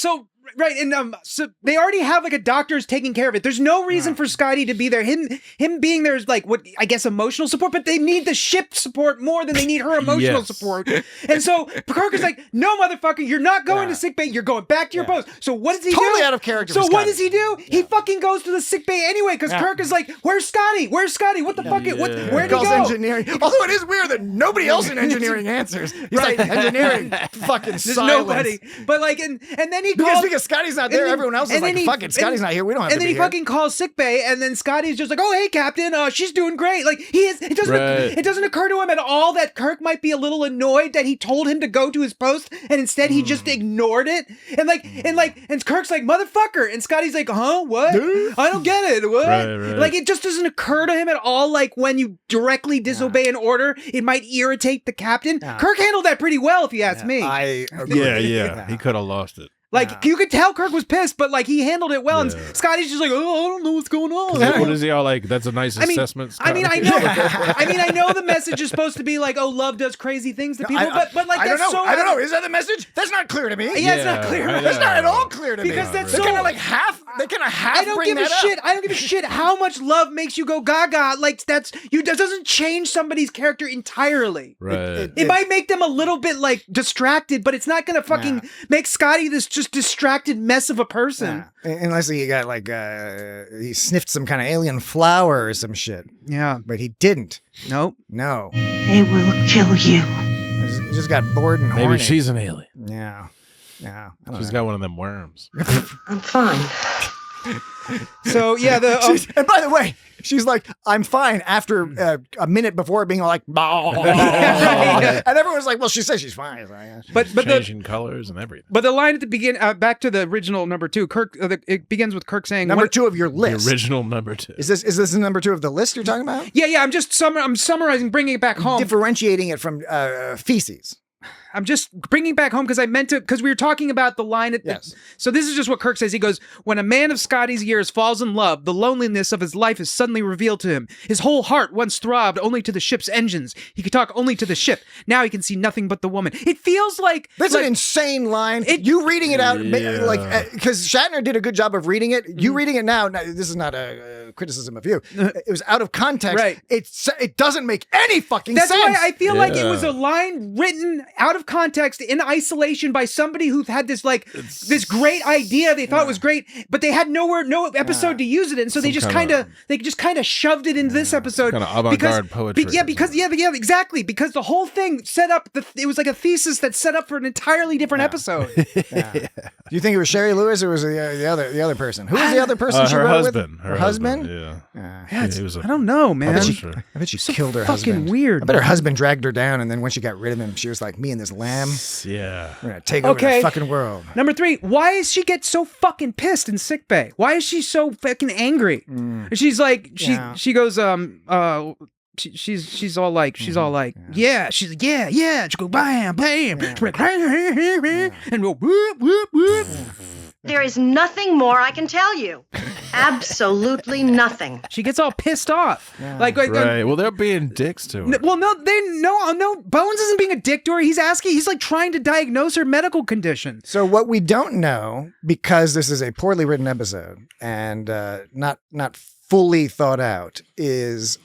right, and so they already have like a doctor's taking care of it. There's no reason for Scotty to be there. Him being there is like what I guess emotional support, but they need the ship support more than they need her emotional support. And so Kirk is like, no, motherfucker, you're not going to sickbay. You're going back to your post. So what does he do? Totally out of character. So what does he do? He fucking goes to the sickbay anyway because Kirk is like, where's Scotty? Where's Scotty? What the fuck? Where'd he go? Engineering. Although it is weird that nobody else in engineering answers. He's like, engineering fucking There's silence. nobody. But like, and then he calls because Scotty's not there. Everyone else is like, fuck it, Scotty's not here. We don't have to be here. And then he fucking calls sickbay, and then Scotty's just like, oh, hey, Captain, she's doing great. Like, it doesn't occur to him at all that Kirk might be a little annoyed that he told him to go to his post, and instead he just ignored it. And Kirk's like, motherfucker. And Scotty's like, huh, what? I don't get it. What? Right. Like, it just doesn't occur to him at all, like, when you directly disobey an order, it might irritate the captain. Kirk handled that pretty well, if you ask me. I agree. Yeah. He could have lost it. Like, you could tell Kirk was pissed, but, like, he handled it well. And Scotty's just like, oh, I don't know what's going on. What is he all like? That's a nice assessment, Scott. I know the message is supposed to be like, oh, love does crazy things to people, but like, I don't that's know. so... I don't know. Is that the message? That's not clear to me. Yeah, it's not clear. That's not at all clear to me. Because that's they so... kind of like half... They kind of half I don't give a shit. I don't give a shit how much love makes you go gaga. Like, that doesn't change somebody's character entirely. Right. It might make them a little bit, like, distracted, but it's not going to fucking make Scotty this just distracted mess of a person. Unless he got like he sniffed some kind of alien flower or some shit. Yeah. But he didn't. Nope. No. They will kill you. He just got bored and horny. Maybe she's an alien. Yeah. She's got one of them worms. I'm fine. So yeah, and by the way, she's like, I'm fine after a minute before being like, and everyone's like, well, she says she's fine. but changing colors and everything. But the line at the beginning, back to the original number 2, Kirk. It begins with Kirk saying, number 2 of your list. The original number 2. Is this the number 2 of the list you're talking about? Yeah. I'm just I'm summarizing, bringing it back home, differentiating it from feces. I'm just bringing back home because I meant to, because we were talking about the line. So this is just what Kirk says. He goes, when a man of Scotty's years falls in love, the loneliness of his life is suddenly revealed to him. His whole heart once throbbed only to the ship's engines. He could talk only to the ship. Now he can see nothing but the woman. It feels like... That's an insane line. You reading it out, because Shatner did a good job of reading it. You reading it now, this is not a criticism of you. It was out of context. Right. It doesn't make any fucking sense. That's why I feel like it was a line written out of context in isolation by somebody who had this this great idea they thought was great, but they had no episode to use it in, so they just kind of shoved it into this episode. Kind of avant-garde poetry. Exactly, because the whole thing set up it was like a thesis that set up for an entirely different episode. Do you think it was Sherry Lewis or was it the other person? Who was the other person she her wrote husband. with? Her husband? Yeah. I don't know, man. I bet she killed her fucking husband. weird. I bet her husband dragged her down, and then when she got rid of him, she was like, me and this lamb. Yeah. We're going to take over the fucking world. Number 3, why does she get so fucking pissed in sickbay? Why is she so fucking angry? She's like, she goes, she's all like, yeah. She's like, yeah. She go, bam. And go, whoop, whoop, whoop. There is nothing more I can tell you. Absolutely nothing. She gets all pissed off. Right. Well, they're being dicks to her. Well, no. Bones isn't being a dick to her. He's like trying to diagnose her medical condition. So what we don't know, because this is a poorly written episode and not fully thought out, is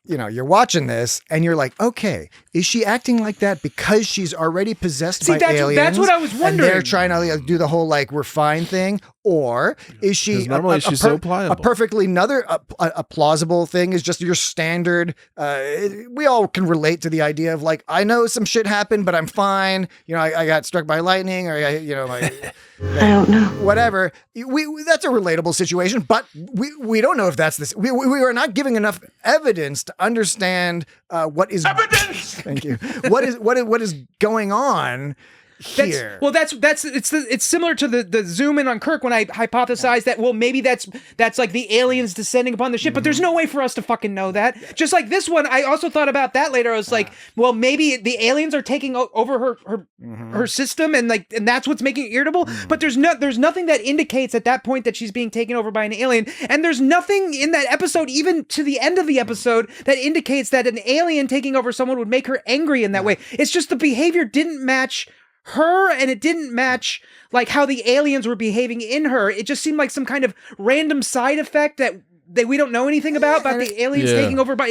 you're watching this and you're like, okay, is she acting like that because she's already possessed by aliens? That's what I was wondering. And they're trying to do the whole we're fine thing, or is she normally she's so pliable? A perfectly a plausible thing is just your standard. We all can relate to the idea of I know some shit happened, but I'm fine. I got struck by lightning, or I don't know. Whatever. That's a relatable situation, but we don't know if that's this. We are not giving enough evidence to understand what is evidence. Thank you. What is going on here? It's similar to the zoom in on Kirk when I hypothesized that maybe that's like the aliens descending upon the ship, but there's no way for us to fucking know that. Just like this one, I also thought about that later. I was like, well, maybe the aliens are taking over her system, and that's what's making it irritable. But there's nothing that indicates at that point that she's being taken over by an alien, and there's nothing in that episode, even to the end of the episode, that indicates that an alien taking over someone would make her angry in that way. It's just the behavior didn't match her, and it didn't match how the aliens were behaving in her. It just seemed like some kind of random side effect that we don't know anything about the aliens taking over. But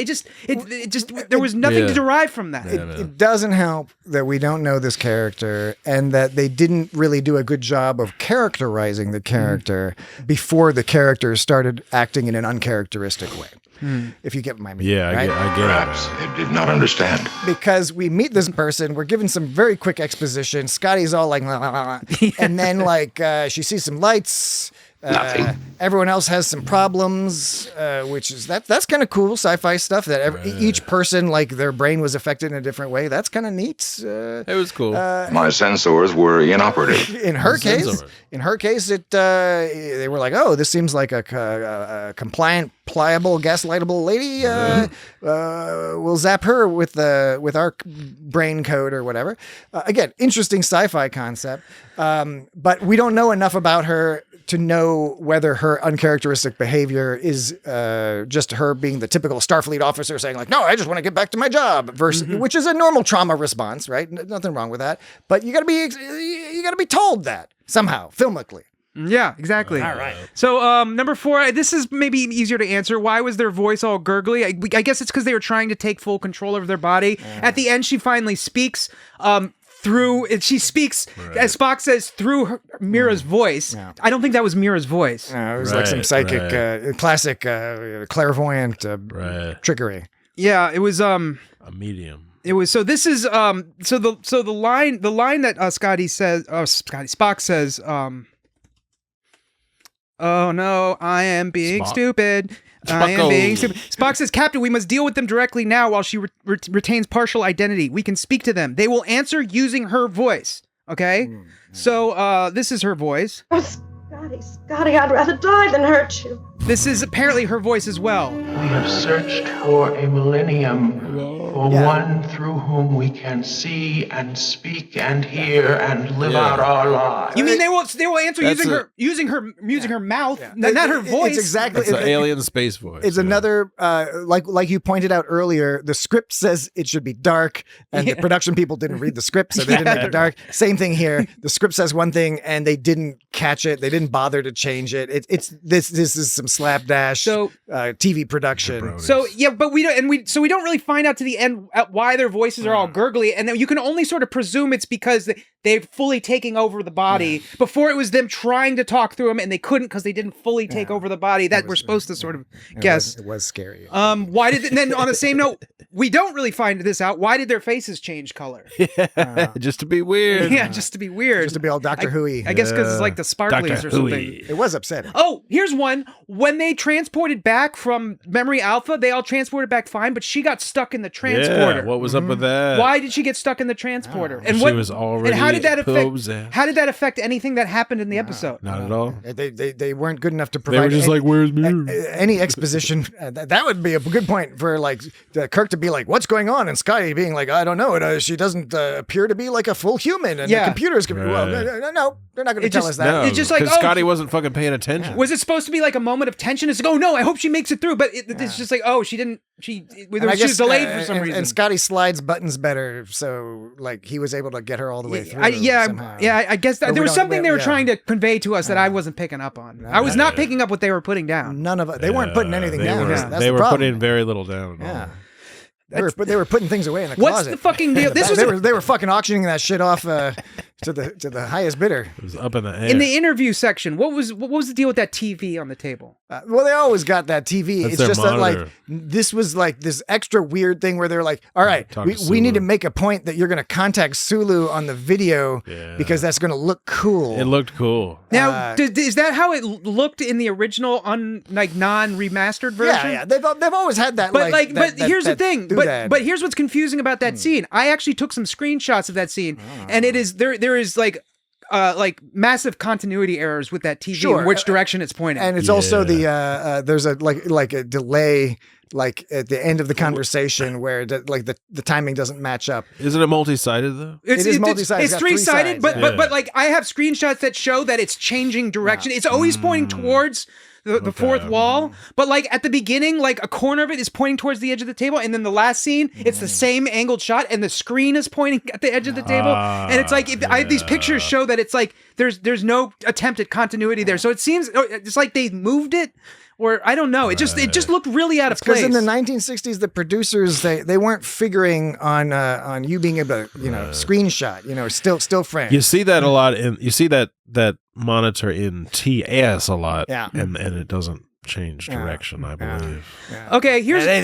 there was nothing to derive from that. It doesn't help that we don't know this character, and that they didn't really do a good job of characterizing the character before the character started acting in an uncharacteristic way. If you get my meaning. Yeah, right? I get Perhaps they did not understand. Because we meet this person, we're given some very quick exposition. Scotty's all like, la, la, la, la. And then she sees some lights. Nothing. Everyone else has some problems, which is that's kind of cool sci-fi stuff. That each person, their brain was affected in a different way. That's kind of neat. it was cool. My sensors were inoperative. In her case, they were like, oh, this seems like a compliant, pliable, gaslightable lady. We'll zap her with our brain code or whatever. Again, interesting sci-fi concept, but we don't know enough about her to know whether her uncharacteristic behavior is just her being the typical Starfleet officer saying no, I just want to get back to my job, versus which is a normal trauma response, right? Nothing wrong with that, but you got to be told that somehow filmically. Yeah, exactly. All right. So, number 4, this is maybe easier to answer. Why was their voice all gurgly? I guess it's because they were trying to take full control of their body. At the end, she finally speaks. She speaks, as Spock says, through Mira's voice. Yeah. I don't think that was Mira's voice. No, it was like some psychic, classic clairvoyant trickery. Yeah, it was a medium. It was this is the line that Spock says Oh no, I am being Spock. stupid. I am being stupid. Spock says, Captain, we must deal with them directly now while she retains partial identity. We can speak to them. They will answer using her voice. Okay? So this is her voice. Oh, Scotty, I'd rather die than hurt you. This is apparently her voice as well. We have searched for a millennium for one through whom we can see and speak and hear and live out our lives. You mean they will answer using her mouth, not her voice? It's exactly It's the alien space voice. It's another like you pointed out earlier. The script says it should be dark, and the production people didn't read the script, so they didn't make it dark. Same thing here. The script says one thing, and they didn't catch it. They didn't bother to change it. This is some slapdash TV production. So yeah, but we don't really find out to the end why their voices are all gurgly, and then you can only sort of presume it's because they're fully taking over the body. Before it was them trying to talk through them, and they couldn't because they didn't fully take over the body. That we're supposed to sort of guess. It was scary. Why did? And then on the same note, we don't really find this out. Why did their faces change color? Just to be weird. Yeah, just to be weird. Just to be all Doctor Who-y. I guess because it's like the sparklies or something. It was upsetting. Oh, here's one. When they transported back from Memory Alpha, they all transported back fine, but she got stuck in the transporter. Yeah, what was up with that? Why did she get stuck in the transporter? And she was already and how did that affect? possessed. How did that affect anything that happened in the episode? Not at all. They weren't good enough to They provide. were just like, "Where's Mirror?" Any exposition. That would be a good point for like Kirk to be like, "What's going on?" and Scotty being like, "I don't know. She doesn't appear to be like a full human." And the computers can be well. No, they're not going to tell us that. No, it's just like Scotty wasn't fucking paying attention. Was it supposed to be like a moment of tension? It's like, oh no, I hope she makes it through. But it's just like, oh, she didn't. She was delayed for some reason. And Scotty slides buttons better, so like he was able to get her all the way through. I guess there was something they were trying to convey to us that I wasn't picking up on. I was not picking up what they were putting down. None of it. They weren't putting anything down. They were putting very little down. Yeah. They were putting things away in the What's closet. the fucking deal? They were fucking auctioning that shit off to the highest bidder. It was up in the air. In the interview section, what was the deal with that TV on the table? Well, they always got that TV. That's it's their just monitor. that like this was like this extra weird thing where they're like, all right, we need to make a point that you're going to contact Sulu on the video because that's going to look cool. It looked cool. Now, is that how it looked in the original non-remastered version? Yeah. They've always had that. But but here's the thing. But here's what's confusing about that scene. I actually took some screenshots of that scene, and it is there is like massive continuity errors with that TV in which direction it's pointing. And it's also the there's a like a delay like at the end of the conversation where the timing doesn't match up. Isn't it multi-sided though? It is multi-sided. It's three-sided, but like I have screenshots that show that it's changing direction. It's always pointing towards the fourth wall, but like at the beginning, like a corner of it is pointing towards the edge of the table, and then the last scene, it's the same angled shot, and the screen is pointing at the edge of the table, and it's like these pictures show that it's like there's no attempt at continuity there, so it seems it's like they moved it. Or I don't know. It just looked really out of place. Because in the 1960s, the producers they weren't figuring on you being able to screenshot still frame. You see that a lot you see that monitor in TS a lot. Yeah. And it doesn't change direction, I believe. Yeah. Okay, here's the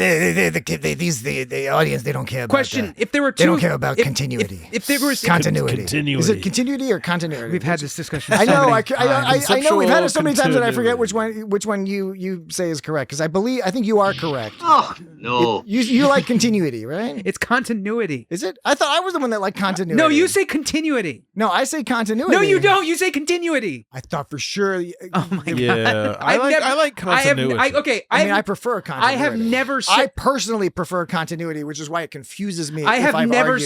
audience. They don't care about question. If there were two, they don't care about continuity. If there was continuity, continuity. Is it continuity or continuity? We've had this discussion. I know. I know we've had it so many times that I forget which one you say is correct. Because I think you are correct. Oh no, you like continuity, right? It's continuity. Is it? I thought I was the one that liked continuity. No, you say continuity. No, I say continuity. No, you don't. You say continuity. I thought for sure. Oh my god. Yeah, I like continuity. I prefer continuity. I have never said. I personally prefer continuity, which is why it confuses me. I have never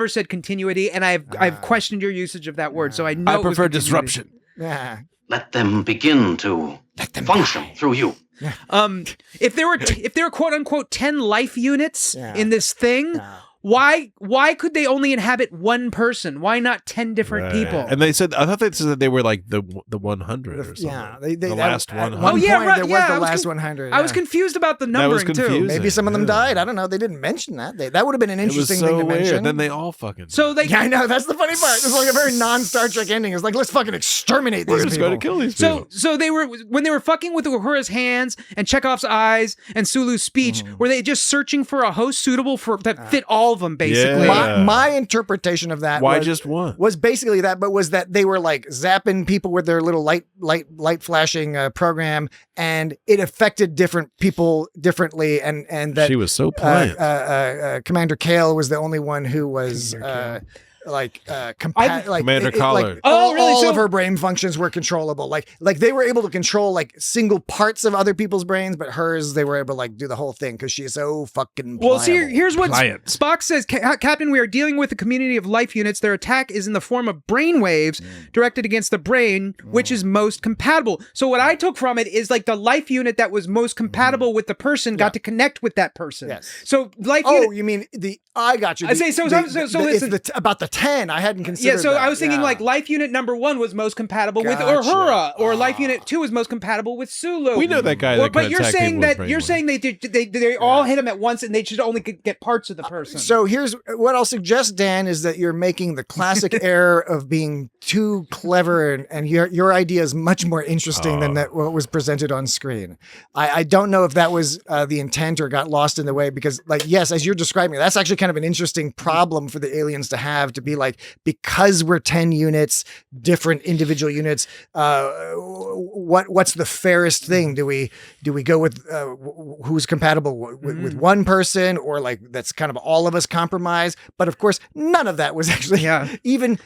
said continuity, and I've questioned your usage of that word, so I know. I prefer disruption. Yeah. Let them begin to function through you. If there were quote unquote 10 life units in this thing. Why could they only inhabit one person? Why not 10 different people? And I thought they said that they were like the 100 or something. Yeah, the last 100. Oh yeah, right. Yeah, the last 100. I was confused about the numbering too. Maybe some of them died. I don't know. They didn't mention that. That would have been an interesting thing to mention. And then they all fucking. I know. That's the funny part. It's like a very non-Star Trek ending. It's like let's fucking exterminate these people. We're just going to kill these people. So they were when they were fucking with Uhura's hands and Chekhov's eyes and Sulu's speech. Were they just searching for a host suitable that fit all all of them, basically. Yeah. My interpretation of that Why was, just one? was basically that, but was that they were like zapping people with their little light flashing program, and it affected different people differently, and that She was so pliant. Commander Kale was the only one who was Commander Collard. All of her brain functions were controllable. Like they were able to control like single parts of other people's brains, but hers they were able to like do the whole thing because she is so fucking pliable. Well, see, here's what Pliant. Spock says. Captain, we are dealing with a community of life units. Their attack is in the form of brain waves directed against the brain, which is most compatible. So what I took from it is like the life unit that was most compatible with the person got to connect with that person. Yes. So life Oh, unit. you mean I got you. I say so. Listen. It's about the 10. I hadn't considered. Yeah, so that. I was thinking Yeah. like life unit number 1 was most compatible with Gotcha. Uhura, or life unit 2 was most compatible with Sulu. We know that guy that But can you're attack saying people with that brain you're waves. saying they all hit him at once, and they should only get parts of the person. So here's what I'll suggest, Dan, is that you're making the classic error of being too clever, and your idea is much more interesting than what was presented on screen. I don't know if that was the intent or got lost in the way, because like, yes, as you're describing, that's actually kind of an interesting problem for the aliens to have, to be like, because we're 10 units, different individual units, what's the fairest thing? Do we go with who's compatible with one person, or like that's kind of all of us compromise? But of course, none of that was actually even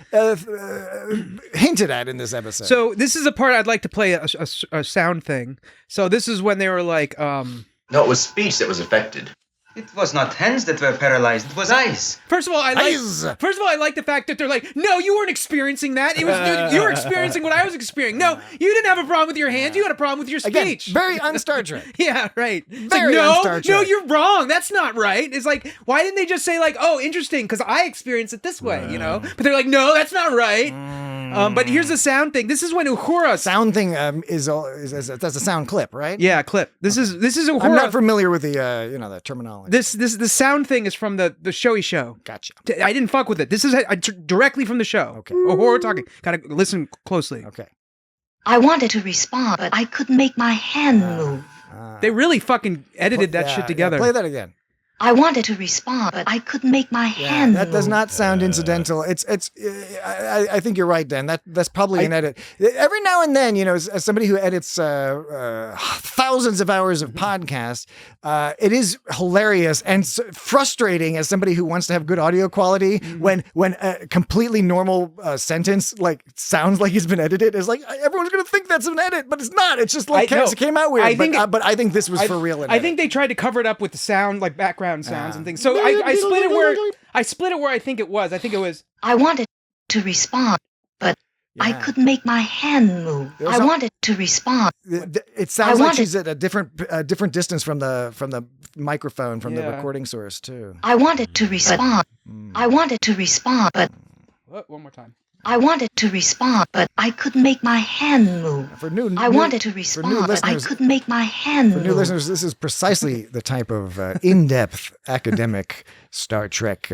hinted at in this episode. So this is a part I'd like to play a sound thing. So this is when they were like, No, it was speech that was affected. It was not hands that were paralyzed. It was eyes. First of all, I like the fact that they're like, no, you weren't experiencing that. It was you were experiencing what I was experiencing. No, you didn't have a problem with your hands. You had a problem with your speech. Again, very un-Star Trek. Yeah, right. Very like, un-Star Trek. No, you're wrong. That's not right. It's like, why didn't they just say like, oh, interesting, because I experienced it this way, you know? But they're like, no, that's not right. But here's the sound thing. This is when Uhura. Sound thing is that's a sound clip, right? Yeah, clip. This is Uhura. I'm not familiar with the the terminology. The sound thing is from the showy show. Gotcha. I didn't fuck with it. This is directly from the show. Okay. Uhura talking. Gotta listen closely. Okay. I wanted to respond, but I couldn't make my hand move. They really fucking edited that shit together. Play that again. I wanted to respond, but I couldn't make my hand That does move. not sound incidental. It's. I think you're right, Dan. That's probably an edit. Every now and then, as somebody who edits thousands of hours of podcasts, it is hilarious and frustrating as somebody who wants to have good audio quality when a completely normal sentence like sounds like it's been edited. It's like everyone's gonna think that's an edit, but it's not. It's just like it came out weird. But I think this was for real. I think they tried to cover it up with the sound, like background sounds and things. So I split it where I think it was. I think it was. I wanted to respond, but I couldn't make my hand move. I wanted to respond. It sounds like she's at a different distance from the microphone, from the recording source too. I wanted to respond. I wanted to respond, but one more time. I wanted to respond, but I couldn't make my hand move. I wanted to respond, but I couldn't make my hand move. For new listeners, this is precisely the type of in-depth academic Star Trek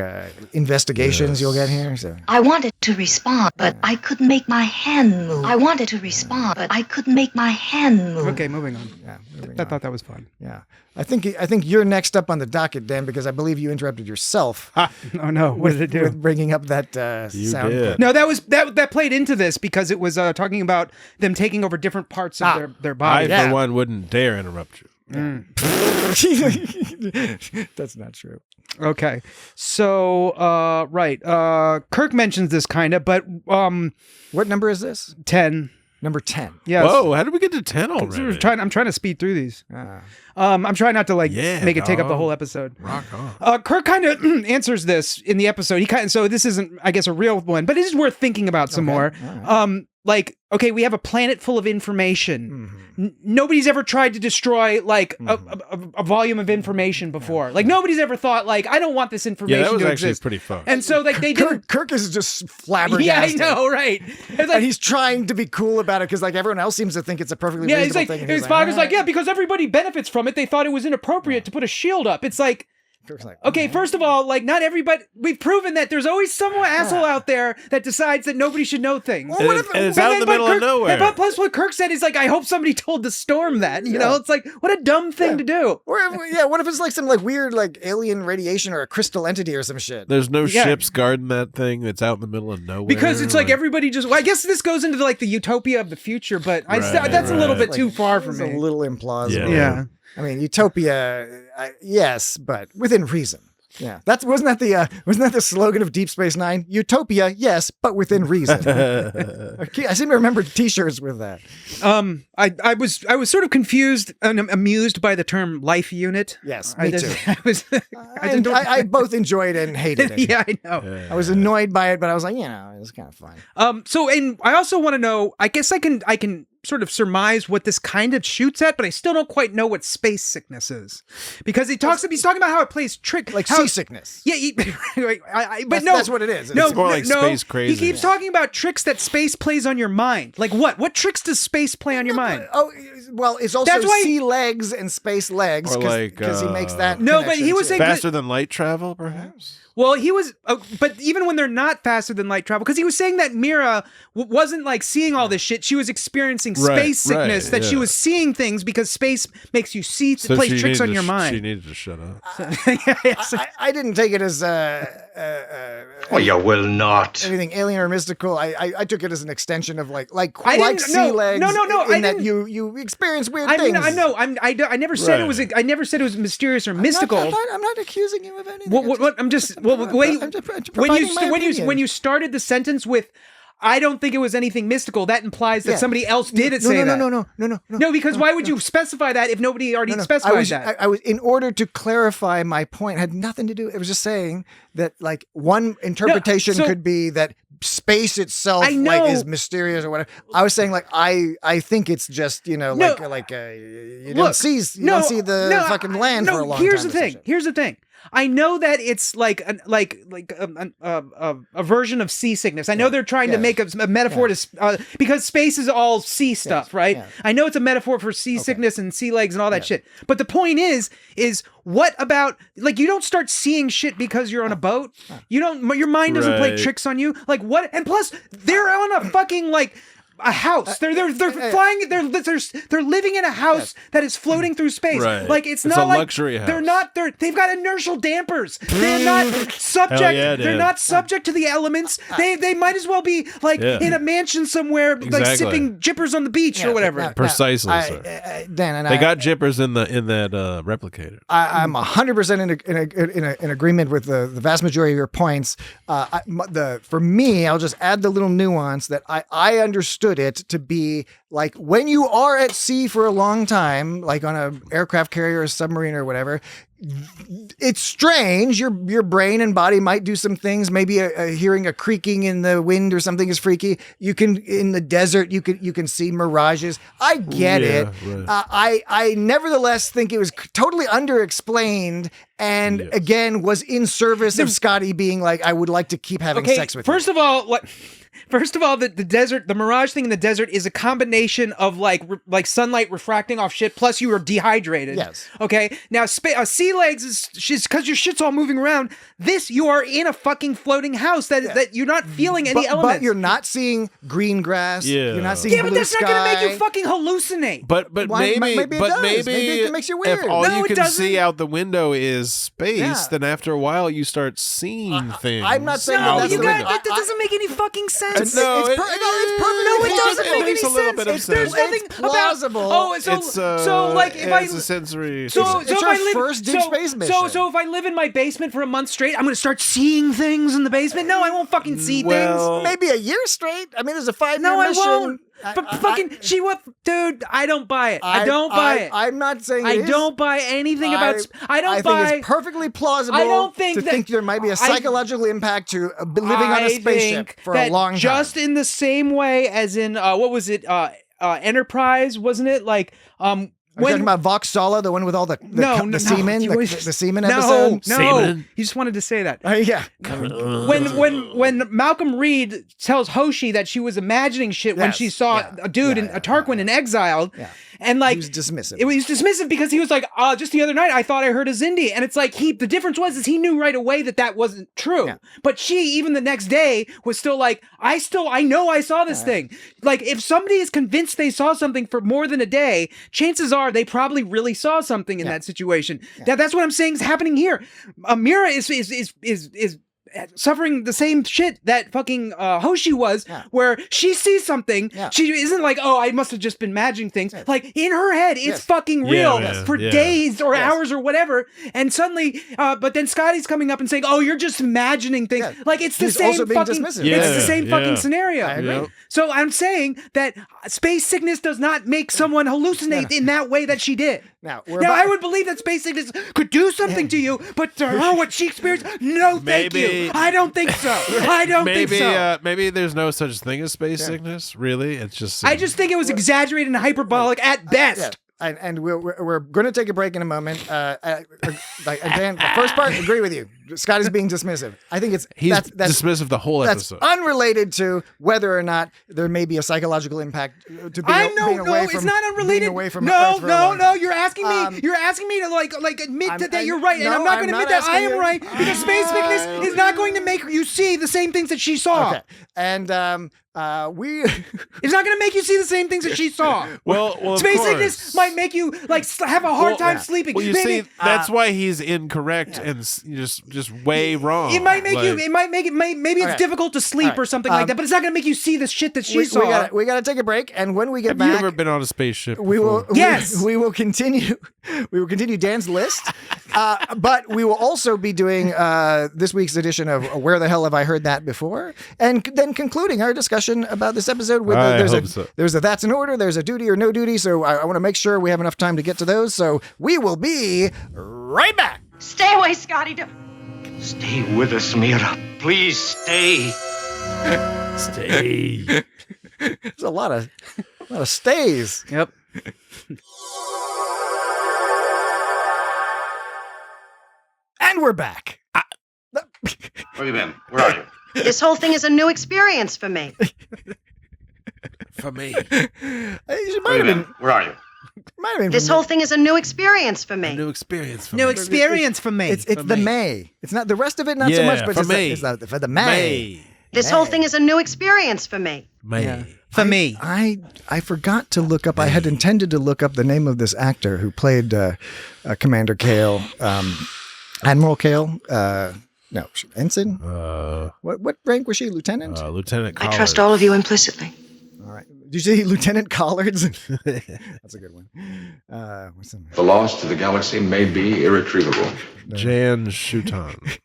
investigations you'll get here. So. I wanted to respond, but I couldn't make my hand move. I wanted to respond, but I couldn't make my hand move. Okay, moving on. Yeah, I thought that was fun. Yeah. I think you're next up on the docket, Dan, because I believe you interrupted yourself. Oh no! What did it do? With bringing up that sound. Did. No, that played into this because it was talking about them taking over different parts of their body. I, for one, wouldn't dare interrupt you. That's not true. Okay, so right, Kirk mentions this kind of, but what number is this? 10. Number 10. Yes. Whoa, how did we get to 10 already? I'm trying to speed through these. I'm trying not to make it take up the whole episode. Rock on. Kirk kind of answers this in the episode. So this isn't, I guess, a real one, but it is worth thinking about some more. Right. Okay, we have a planet full of information. Nobody's ever tried to destroy a volume of information before. Like nobody's ever thought I don't want this information. Yeah, that was to actually exist. pretty fun. And so they didn't. Kirk is just flabbergasted. Yeah, I know, right? And he's trying to be cool about it because everyone else seems to think it's a perfectly reasonable thing. Spock is like, yeah, because everybody benefits from it. They thought it was inappropriate to put a shield up. It's like, Kirk's like, okay, first of all, like not everybody. We've proven that there's always some asshole out there that decides that nobody should know things. And it's out in the middle of nowhere. But plus, what Kirk said is like, I hope somebody told the Storm that. You know, it's like what a dumb thing to do. Or what if it's like some like weird like alien radiation or a crystal entity or some shit? There's no ships guarding that thing. It's out in the middle of nowhere. Because it's like everybody just. Well, I guess this goes into like the utopia of the future, but that's a little bit too far for me. A little implausible. Yeah. I mean, utopia, yes, but within reason. Yeah, wasn't that the slogan of Deep Space Nine? Utopia, yes, but within reason. I seem to remember T-shirts with that. I was sort of confused and amused by the term life unit. Yes, me too. I I both enjoyed and hated it. Yeah, I know. I was annoyed by it, but I was like, it was kind of fun. So, and I also want to know. I guess I can sort of surmise what this kind of shoots at, but I still don't quite know what space sickness is, because he's talking about how it plays trick, like seasickness. Yeah, but that's what it is. It's more like space crazy. He keeps talking about tricks that space plays on your mind. Like what? What tricks does space play on your mind? Oh, well, it's also sea legs and space legs, because he makes that. No, but he was saying faster than light travel, perhaps. Well, he was, but even when they're not faster than light travel, because he was saying that Mira wasn't like seeing all this shit. She was experiencing space sickness, that she was seeing things because space makes you see, plays tricks on your mind. She needed to shut up. I didn't take it as you will not. Anything alien or mystical. I took it as an extension of like sea legs. No. In that you experience weird things. I know. I never said it was. I never said it was mysterious or mystical. I'm not accusing you of anything. What I'm just. When you started the sentence with, I don't think it was anything mystical, that implies that somebody else did say that. No, because why would you specify that if nobody already specified that? I was, in order to clarify my point, had nothing to do. It was just saying that like one interpretation could be that space itself is mysterious or whatever. I was saying like I think it's just you don't see the fucking land for a long time. Here's the thing. I know that it's like a version of seasickness. I know they're trying to make a metaphor to because space is all sea stuff, right? Yeah. I know it's a metaphor for seasickness and sea legs and all that shit. But the point is what about like you don't start seeing shit because you're on a boat. You don't. Your mind doesn't play tricks on you. Like what? And plus, they're on a fucking like. A house. They're flying. They're living in a house that is floating through space. Right. Like it's not a like luxury house. They've got inertial dampers. They're not subject. They're not subject to the elements. They might as well be like in a mansion somewhere, like sipping jippers on the beach or whatever. Precisely, sir. Dan and they got jippers in that replicator. I'm 100% in agreement with the vast majority of your points. For me, I'll just add the little nuance that I understood it to be like when you are at sea for a long time, like on an aircraft carrier or submarine or whatever, it's strange. Your brain and body might do some things. Maybe hearing a creaking in the wind or something is freaky. You can in the desert. You can see mirages. I get it. Right. I nevertheless think it was totally underexplained. And again, was in service of Scotty being like, I would like to keep having sex with you. First of all, the desert, the mirage thing in the desert is a combination of like sunlight refracting off shit, plus you were dehydrated. Yes. Okay. Now, sea legs is because your shit's all moving around. You are in a fucking floating house that you're not feeling any elements. But you're not seeing green grass. Yeah. You're not seeing blue sky. But that's not going to make you fucking hallucinate. But maybe it makes you weird. If all you can see out the window is space, then after a while you start seeing things. I'm not saying that doesn't make any fucking sense. It's perfect. No, it doesn't make any sense. There's nothing plausible. So like if it's a sensory. It's your first deep space mission. So if I live in my basement for a month straight, I'm gonna start seeing things in the basement. No, I won't fucking see things. Maybe a year straight. I mean, there's a 5-year mission. No, I won't. Dude, I don't buy it. I don't buy it. I'm not saying I don't buy anything about. I think it's perfectly plausible. I don't think think there might be a psychological impact to living on a spaceship for a long time. Just in the same way as in what was it? Enterprise, wasn't it? Like Are you talking about Vox Sola, the one with all the semen, the semen episode? No, semen? You just wanted to say that. Yeah. When Malcolm Reed tells Hoshi that she was imagining shit when she saw a dude in a Tarquin in Exiled, And like, he was dismissive. It was dismissive because he was like, just the other night, I thought I heard a Zindi. And it's like, the difference was he knew right away that wasn't true. Yeah. But she, even the next day, was still like, I know I saw this thing. Like, if somebody is convinced they saw something for more than a day, chances are they probably really saw something in that situation. Yeah. That's what I'm saying is happening here. Mira is suffering the same shit that fucking Hoshi was, where she sees something, she isn't like, oh, I must have just been imagining things. Like, in her head, it's fucking real for days or hours or whatever, and suddenly, but then Scotty's coming up and saying, oh, you're just imagining things. Like, it's the same fucking, it's the same fucking scenario. I agree. So I'm saying that space sickness does not make someone hallucinate in that way that she did. Now I would believe that space sickness could do something to you, but to her, what she experienced, no, thank you. I don't think so. I don't think so. Maybe there's no such thing as space sickness. Really, it's just. I just think it was exaggerated and hyperbolic at best. And we're going to take a break in a moment. Dan, the first part, agree with you. Scott is being dismissive. I think he's dismissive the whole episode. That's unrelated to whether or not there may be a psychological impact to being away from. It's not unrelated. Being away from no. You're asking me. You're asking me to like admit that you're right, and I'm not going to admit that I am right because space sickness is not going to make you see the same things that she saw. Okay. And it's not going to make you see the same things that she saw. Well, space sickness might make you like have a hard time sleeping. Well, you see, that's why he's incorrect and just way wrong. It might make you. It might make it. Maybe it's difficult to sleep or something like that. But it's not going to make you see the shit that she saw. We got to take a break, and when we get back, have you ever been on a spaceship? We will. Yes, we will continue. We will continue Dan's list, but we will also be doing this week's edition of Where the Hell Have I Heard That Before, and then concluding our discussion about this episode with there's a that's an order, there's a duty or no duty. So I want to make sure we have enough time to get to those. So we will be right back. Stay away, Scotty. Stay with us, Mira. Please stay. Stay. There's a lot of stays. Yep. And we're back. Where you been? Where are you? This whole thing is a new experience for me. For me. Where are you? This whole thing is a new experience for me. New experience for me. It's the May. It's not the rest of it, not so much, but for me. It's for the May. This whole thing is a new experience for me. May. Yeah. For me. I forgot to look up. I had intended to look up the name of this actor who played Commander Kale, Admiral Kale. No, Ensign. What rank was she? Lieutenant. Lieutenant Collards. I trust all of you implicitly. All right. Did you say Lieutenant Collards? That's a good one. What's the The loss to the galaxy may be irretrievable. Jan Shuton.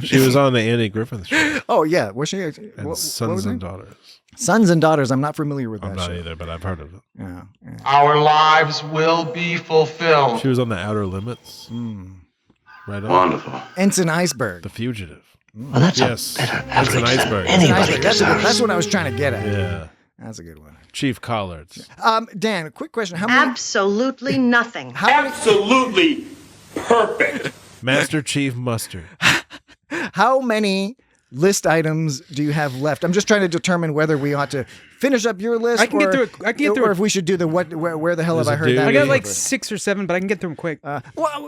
She was on the Andy Griffith show. Oh yeah, was she? And Sons and Daughters. Sons and Daughters. I'm not familiar with that. I'm not show. either, but I've heard of it. Yeah. Our lives will be fulfilled. She was on The Outer Limits. Right on. Wonderful. Ensign Iceberg. The Fugitive. Well, that's a better average an than iceberg. anybody deserves. That's what I was trying to get at. Yeah. That's a good one. Chief Collards. Dan, a quick question. How many? Absolutely nothing. Absolutely perfect. Master Chief Mustard. How many list items do you have left? I'm just trying to determine whether we ought to finish up your list. I can get through it. Or if we should do the where the hell have I heard that? I got like 6 or 7, but I can get through them quick. Well,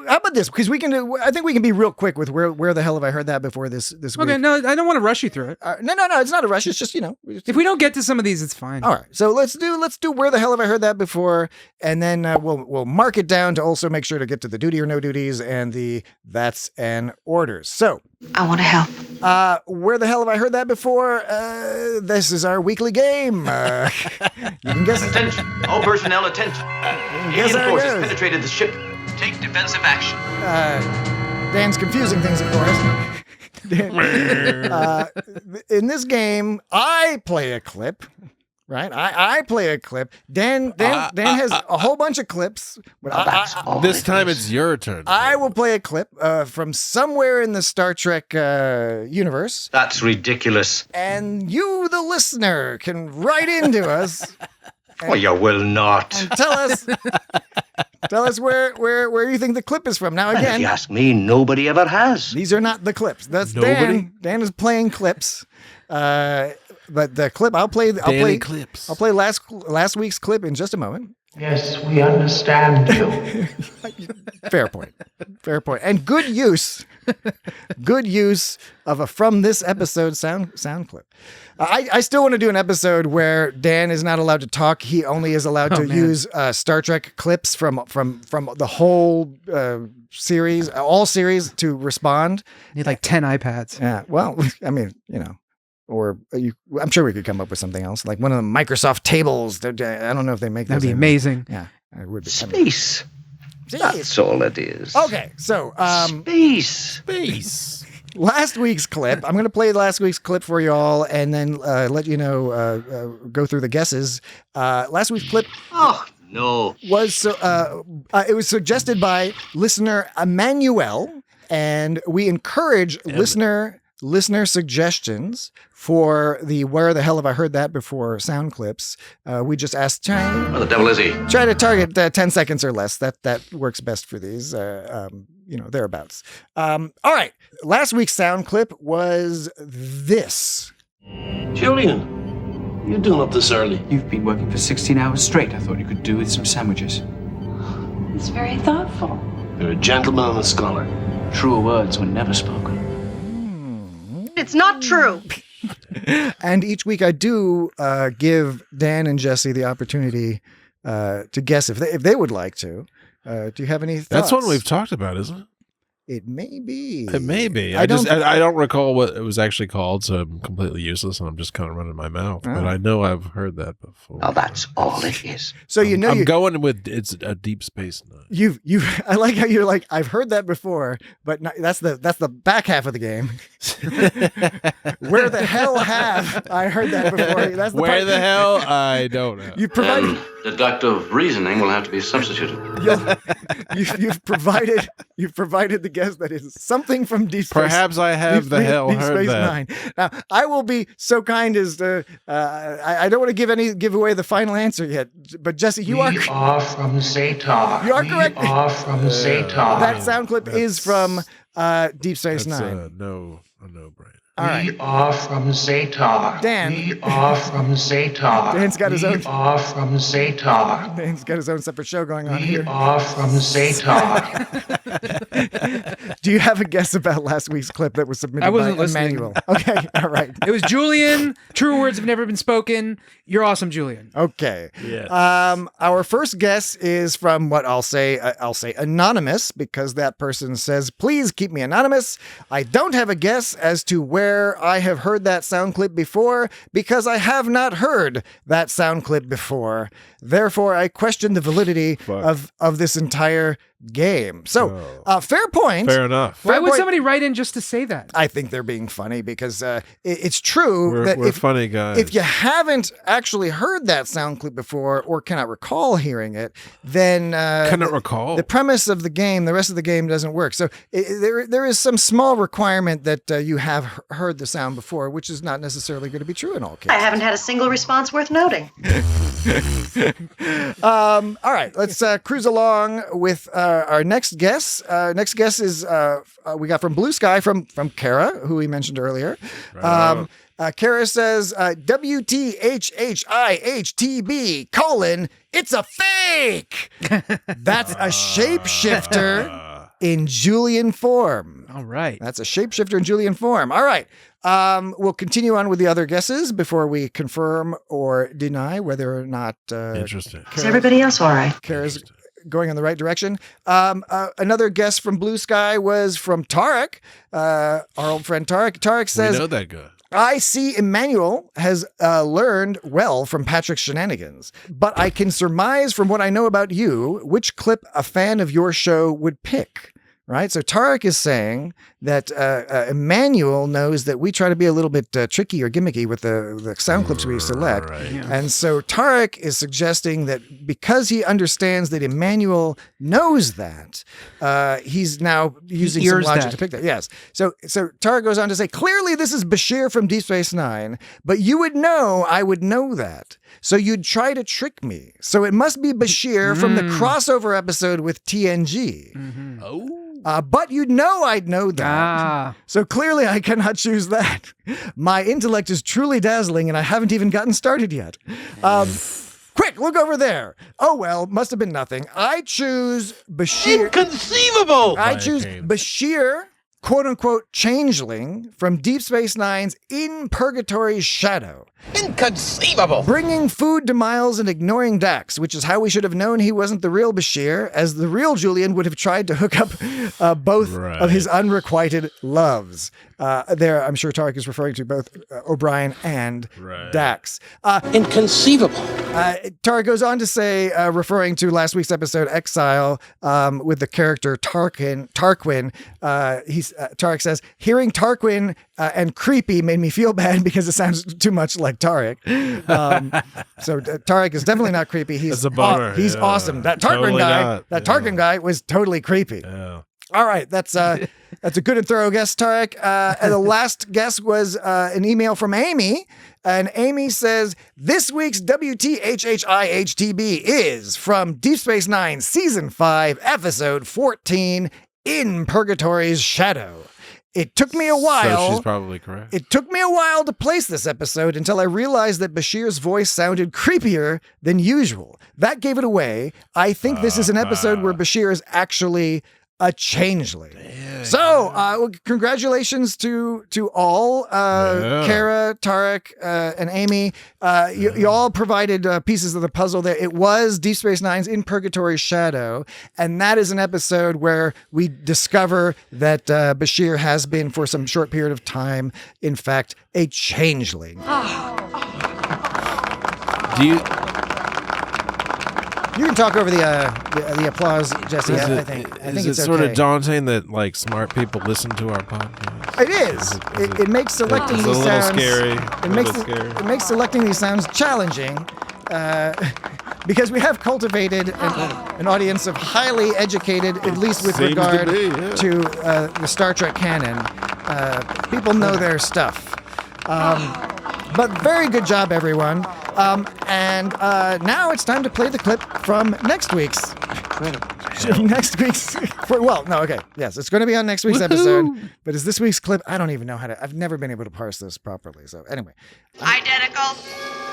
how about this? Because I think we can be real quick with where the hell have I heard that before this week. Okay, no, I don't want to rush you through it. No, it's not a rush. It's just, if we don't get to some of these, it's fine. All right, so let's do where the hell have I heard that before, and then we'll mark it down to also make sure to get to the duty or no duties and the that's and orders. So I want to help. Where the hell have I heard that before? This is our weekly game. You can guess. Attention, all personnel, attention. Alien forces penetrated the ship. Take defensive action. Dan's confusing things, of course. In this game, I play a clip. Right, I play a clip. Dan has a whole bunch of clips. But this time it's your turn. I will play a clip from somewhere in the Star Trek universe. That's ridiculous. And you, the listener, can write into us. Oh, you will not. And tell us where you think the clip is from. Now again, if you ask me, nobody ever has. These are not the clips. That's Nobody? Dan. Dan is playing clips. the clip I'll play clips. I'll play last week's clip in just a moment. Yes, we understand you. Fair point. And good use of a from this episode sound clip. I still want to do an episode where Dan is not allowed to talk. He only is allowed to use Star Trek clips from the whole series, all series, to respond. Need like 10 iPads. Yeah. Well, I mean, or I'm sure we could come up with something else, like one of the Microsoft tables. I don't know if they make those. That'd be anymore. amazing. Yeah, it would be. Space. That's all it is. Okay, so Space. Last week's clip. I'm going to play last week's clip for you all, and then let you know. Go through the guesses. Last week's clip. Oh no! It was suggested by listener Emmanuel, and we encourage listener suggestions for the "Where the hell have I heard that before" sound clips. We just asked, Where the devil is he? Try to target 10 seconds or less. That works best for these. Thereabouts. All right. Last week's sound clip was this. Julian, you doing up this early? You've been working for 16 hours straight. I thought you could do with some sandwiches. It's very thoughtful. You're a gentleman and a scholar. Truer words were never spoken. It's not true. And each week I do give Dan and Jesse the opportunity to guess if they would like to. Do you have any thoughts? That's one we've talked about, isn't it? It may be. It may be. I don't recall what it was actually called, so I'm completely useless, and I'm just kind of running my mouth. But I know I've heard that before. Oh, that's all it is. So I'm going with it's a Deep Space Nine. I like how you're like, I've heard that before, but that's the back half of the game. Where the hell have I heard that before? That's the Where part. the hell? I don't know. You provided Deductive reasoning will have to be substituted. You've provided the guess that is something from Deep Space. Perhaps I have the hell Deep heard Space that. Nine. Now, I will be so kind as to. I don't want to give away the final answer yet, but Jesse, We are from Zetar. You are correct. We are from Zetar. That sound clip is from Deep Space Nine. No, Brian. All right. We are from Zetar. Dan. We are from Zetar. Dan's got his own. We are from Zetar. Dan's got his own separate show going on We here. are from Zetar. Do you have a guess about last week's clip that was submitted I wasn't by listening. Emmanuel? Okay, all right. It was Julian. True words have never been spoken. You're awesome, Julian. Okay. Yes. Our first guess is from what I'll say anonymous, because that person says, please keep me anonymous. I don't have a guess as to where I have heard that sound clip before, because I have not heard that sound clip before. Therefore, I question the validity of this entire game. So, fair point. Fair enough. Why would somebody write in just to say that? I think they're being funny because it's true that we're funny guys. If you haven't actually heard that sound clip before or cannot recall hearing it, then cannot recall the premise of the game. The rest of the game doesn't work. So there is some small requirement that you have heard the sound before, which is not necessarily going to be true in all cases. I haven't had a single response worth noting. All right, let's cruise along with our next guess. Next guess is we got from Blue Sky from Kara, who we mentioned earlier. Kara says WTHHIHTB : it's a fake. That's a shapeshifter in Julian form. All right. That's a shapeshifter in Julian form. All right. We'll continue on with the other guesses before we confirm or deny whether or not. Interesting. Is everybody else all right? Kara's going in the right direction. Another guess from Blue Sky was from Tarek, our old friend Tarek. Tarek says, we know that guy. I see Emmanuel has learned well from Patrick's shenanigans, but I can surmise from what I know about you which clip a fan of your show would pick. Right? So Tarek is saying that Emmanuel knows that we try to be a little bit tricky or gimmicky with the sound clips we select. Right. Yeah. And so Tarek is suggesting that because he understands that Emmanuel knows that, he's now using some logic to pick that. Yes. So Tarek goes on to say, clearly this is Bashir from Deep Space Nine, but you would know I would know that. So you'd try to trick me. So it must be Bashir from the crossover episode with TNG. Oh. But you know I'd know that. So clearly I cannot choose that. My intellect is truly dazzling, and I haven't even gotten started yet. Quick, look over there. Oh, well, must have been nothing. I choose Bashir. Inconceivable! I choose Bashir, quote-unquote, changeling from Deep Space Nine's In Purgatory's Shadow. Inconceivable! Bringing food to Miles and ignoring Dax, which is how we should have known he wasn't the real Bashir, as the real Julian would have tried to hook up both of his unrequited loves. There, I'm sure Tarek is referring to both O'Brien and Dax. Inconceivable. Tarek goes on to say, referring to last week's episode, Exile, with the character Tarquin, Tarek says, hearing Tarquin and creepy made me feel bad because it sounds too much like Tarek. So Tarek is definitely not creepy. He's a bummer. He's awesome. That Tarquin guy was totally creepy. Yeah. All right, that's a good and thorough guess, Tarek. And the last guess was an email from Amy. And Amy says, this week's WTHHIHTB is from Deep Space Nine, Season 5, Episode 14, In Purgatory's Shadow. It took me a while. So she's probably correct. It took me a while to place this episode until I realized that Bashir's voice sounded creepier than usual. That gave it away. I think this is an episode where Bashir is actually a changeling. So, congratulations to all, Kara, Tarek, and Amy. You all provided pieces of the puzzle there. It was Deep Space Nine's In Purgatory's Shadow, and that is an episode where we discover that Bashir has been, for some short period of time, in fact, a changeling. You can talk over the applause, Jesse. I think it's sort okay. of daunting that like smart people listen to our podcast? It is. It makes selecting these sounds scary. It makes selecting these sounds challenging because we have cultivated an audience of highly educated, at least with regard to the Star Trek canon. People know their stuff. But very good job, everyone. And now it's time to play the clip from next week's. Yes, it's going to be on next week's episode. But is this week's clip? I don't even know how to. I've never been able to parse this properly. So anyway. Identical.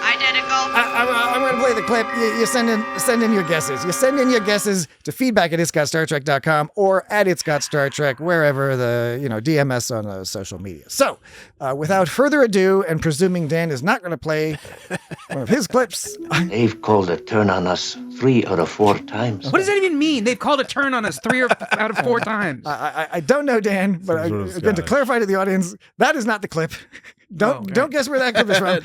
I'm going to play the clip. You send in your guesses. You send in your guesses to feedback@itsgotstartrek.com or @itsgotstartrek, wherever the DMS on social media. So, without further ado, and presuming Dan is not going to play one of his clips, they've called a turn on us 3 out of 4 times. What does that even mean? They've called a turn on us 3 out of 4 times. I don't know, Dan, but again, to clarify to the audience, that is not the clip. Don't guess where that clip is from.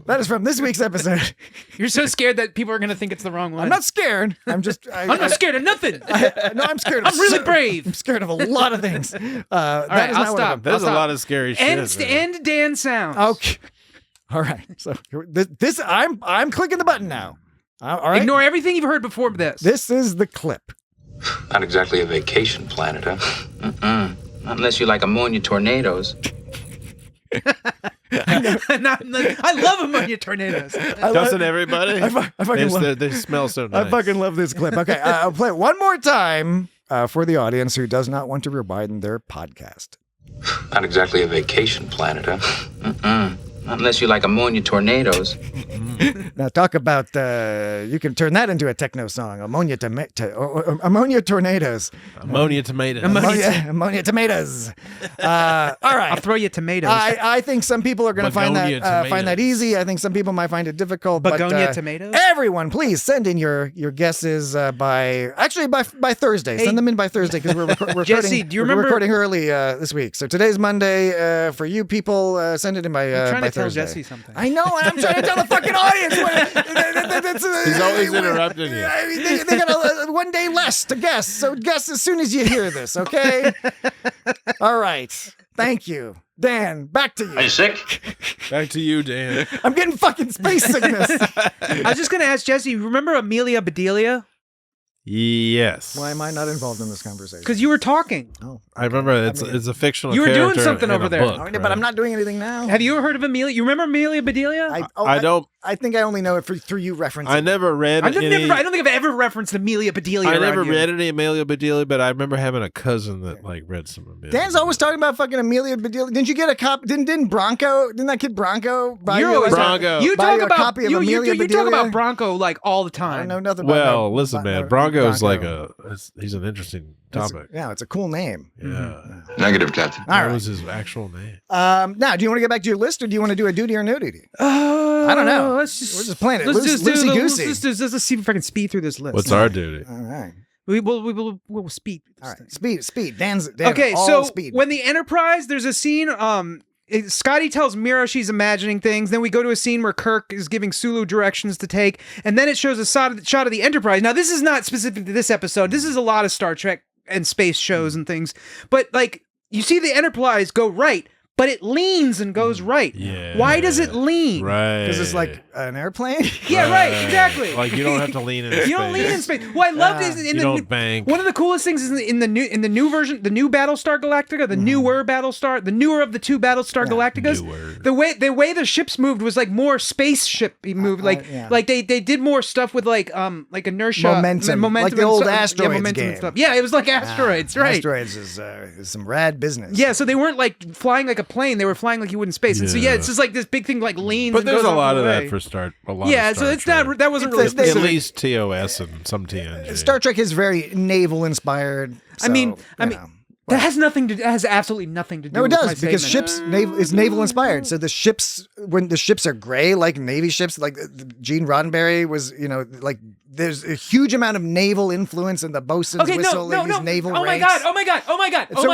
That is from this week's episode. You're so scared that people are going to think it's the wrong one. I'm not scared. I'm just. I'm not scared of nothing. I'm scared. I'm really brave. I'm scared of a lot of things. All right, I'll stop. There's a lot of scary shit. End Dan sounds. Okay. All right. So this I'm clicking the button now. All right. Ignore everything you've heard before this. This is the clip. Not exactly a vacation planet, huh? Not unless you like ammonia tornadoes. I love ammonia tornadoes. Doesn't everybody? I fucking love. They smell so nice. I fucking love this clip. Okay, I'll play it one more time for the audience who does not want to rewind their podcast. Not exactly a vacation planet, huh? Not unless you like ammonia tornadoes. Now talk about you can turn that into a techno song. Ammonia tornadoes. Ammonia tomatoes. Ammonia tomatoes. All right. I'll throw you tomatoes. I think some people are going to find that easy. I think some people might find it difficult. Begonia tomatoes. Everyone, please send in your guesses by Thursday. Hey, send them in by Thursday because we're recording. Jesse, do you remember? We're recording early this week, so today's Monday. For you people, send it in by Thursday. Tell Jesse something. I know, and I'm trying to tell the fucking audience. He's always interrupting you. They got one day less to guess, so guess as soon as you hear this, okay? All right. Thank you. Dan, back to you. Are you sick? Back to you, Dan. I'm getting fucking space sickness. I was just going to ask Jesse, remember Amelia Bedelia? Yes. Why am I not involved in this conversation? Because you were talking. Oh, I remember it's a fictional character. You were doing something in over a there. book, but I'm not doing anything now. Have you ever heard of Amelia? You remember Amelia Bedelia? I don't. I think I only know it through you referencing. I never read I don't think I've ever referenced Amelia Bedelia. I never read any Amelia Bedelia, but I remember having a cousin that like read some Amelia. Dan's always talking about fucking Amelia Bedelia. Didn't you get a copy? Didn't Bronco? Didn't that kid Bronco buy you a copy of Amelia Bedelia? You talk about Bronco like all the time. I don't know nothing about Well, listen, man. Bronco's like he's an interesting topic. It's a cool name. Yeah. Negative, Captain. That was his actual name. Now, do you want to get back to your list, or do you want to do a duty or no duty? I don't know. We're just playing it. Loosey goosey. Let's see if I can speed through this list. What's our duty? All right. We'll speed. All right. Speed. Dan's okay. All So speed. when the Enterprise, there's a scene. Scotty tells Mira she's imagining things. Then we go to a scene where Kirk is giving Sulu directions to take, and then it shows a shot of the Enterprise. Now, this is not specific to this episode. This is a lot of Star Trek and space shows and things. But like, you see the Enterprise go right, but it leans and goes right. Yeah. Why does it lean? Right. Because it's like an airplane? Yeah, right. Exactly. Like you don't have to lean in space. You don't lean in space. Well, I loved it. You don't bank. One of the coolest things is in the new version, the new Battlestar Galactica, the newer Battlestar, the newer of the two Battlestar Galacticas. The way the ships moved was like more spaceship moved. Like they did more stuff with like inertia, momentum like the old Asteroids game. And stuff. Yeah, it was like Asteroids, right? Asteroids is some rad business. Yeah, so they weren't like flying like a plane; they were flying like you would in space. And so it's just like this big thing like leans. But there's a lot of that for Star. So it's not that wasn't really at least TOS and some TNG. Star Trek is very naval inspired. I mean, that has absolutely nothing to do. No, it with does my because statement. it's naval inspired. So the ships, when the ships are gray like Navy ships, like Gene Roddenberry was, like there's a huge amount of naval influence in the bosun's whistle in these naval ranks. Oh my god! When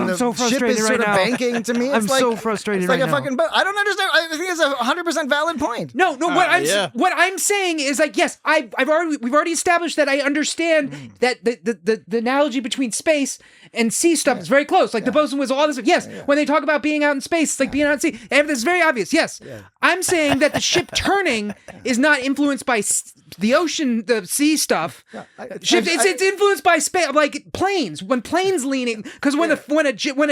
the ship is sort of banking to me, it's like, so frustrated. It's like a fucking boat. I don't understand. I think it's a 100% valid point. No. What I'm saying is like, yes, we've already established that I understand that the analogy between space and sea stuff is very close. Like the bosun whistle, all this. Yes, when they talk about being out in space, it's like being out at sea. And it's very obvious. Yes, I'm saying that the ship turning is not influenced by the ocean, the sea stuff. It's influenced by space, like planes. When planes leaning, because when a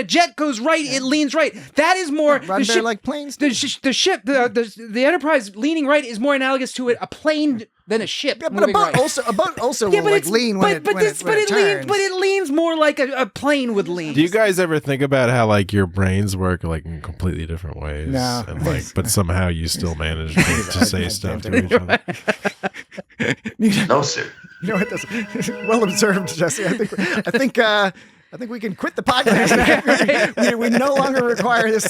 jet goes right, it leans right. That is more the ship, like planes. The ship, the Enterprise leaning right is more analogous to a plane than a ship. Yeah, but a boat also will like lean when it turns. But it leans more like a plane would lean. Do you guys ever think about how like your brains work like in completely different ways? No. And like, but somehow you still manage to say stuff to each other. No, sir. You know what? That's well observed, Jesse. I think we can quit the podcast. we no longer require this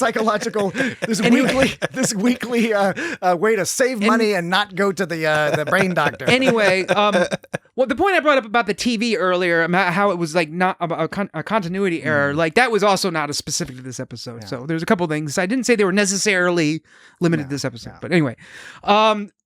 weekly way to save money and not go to the brain doctor. Anyway, the point I brought up about the TV earlier, about how it was like not a continuity error, like that was also not as specific to this episode. Yeah. So there's a couple things. I didn't say they were necessarily limited to this episode, but anyway,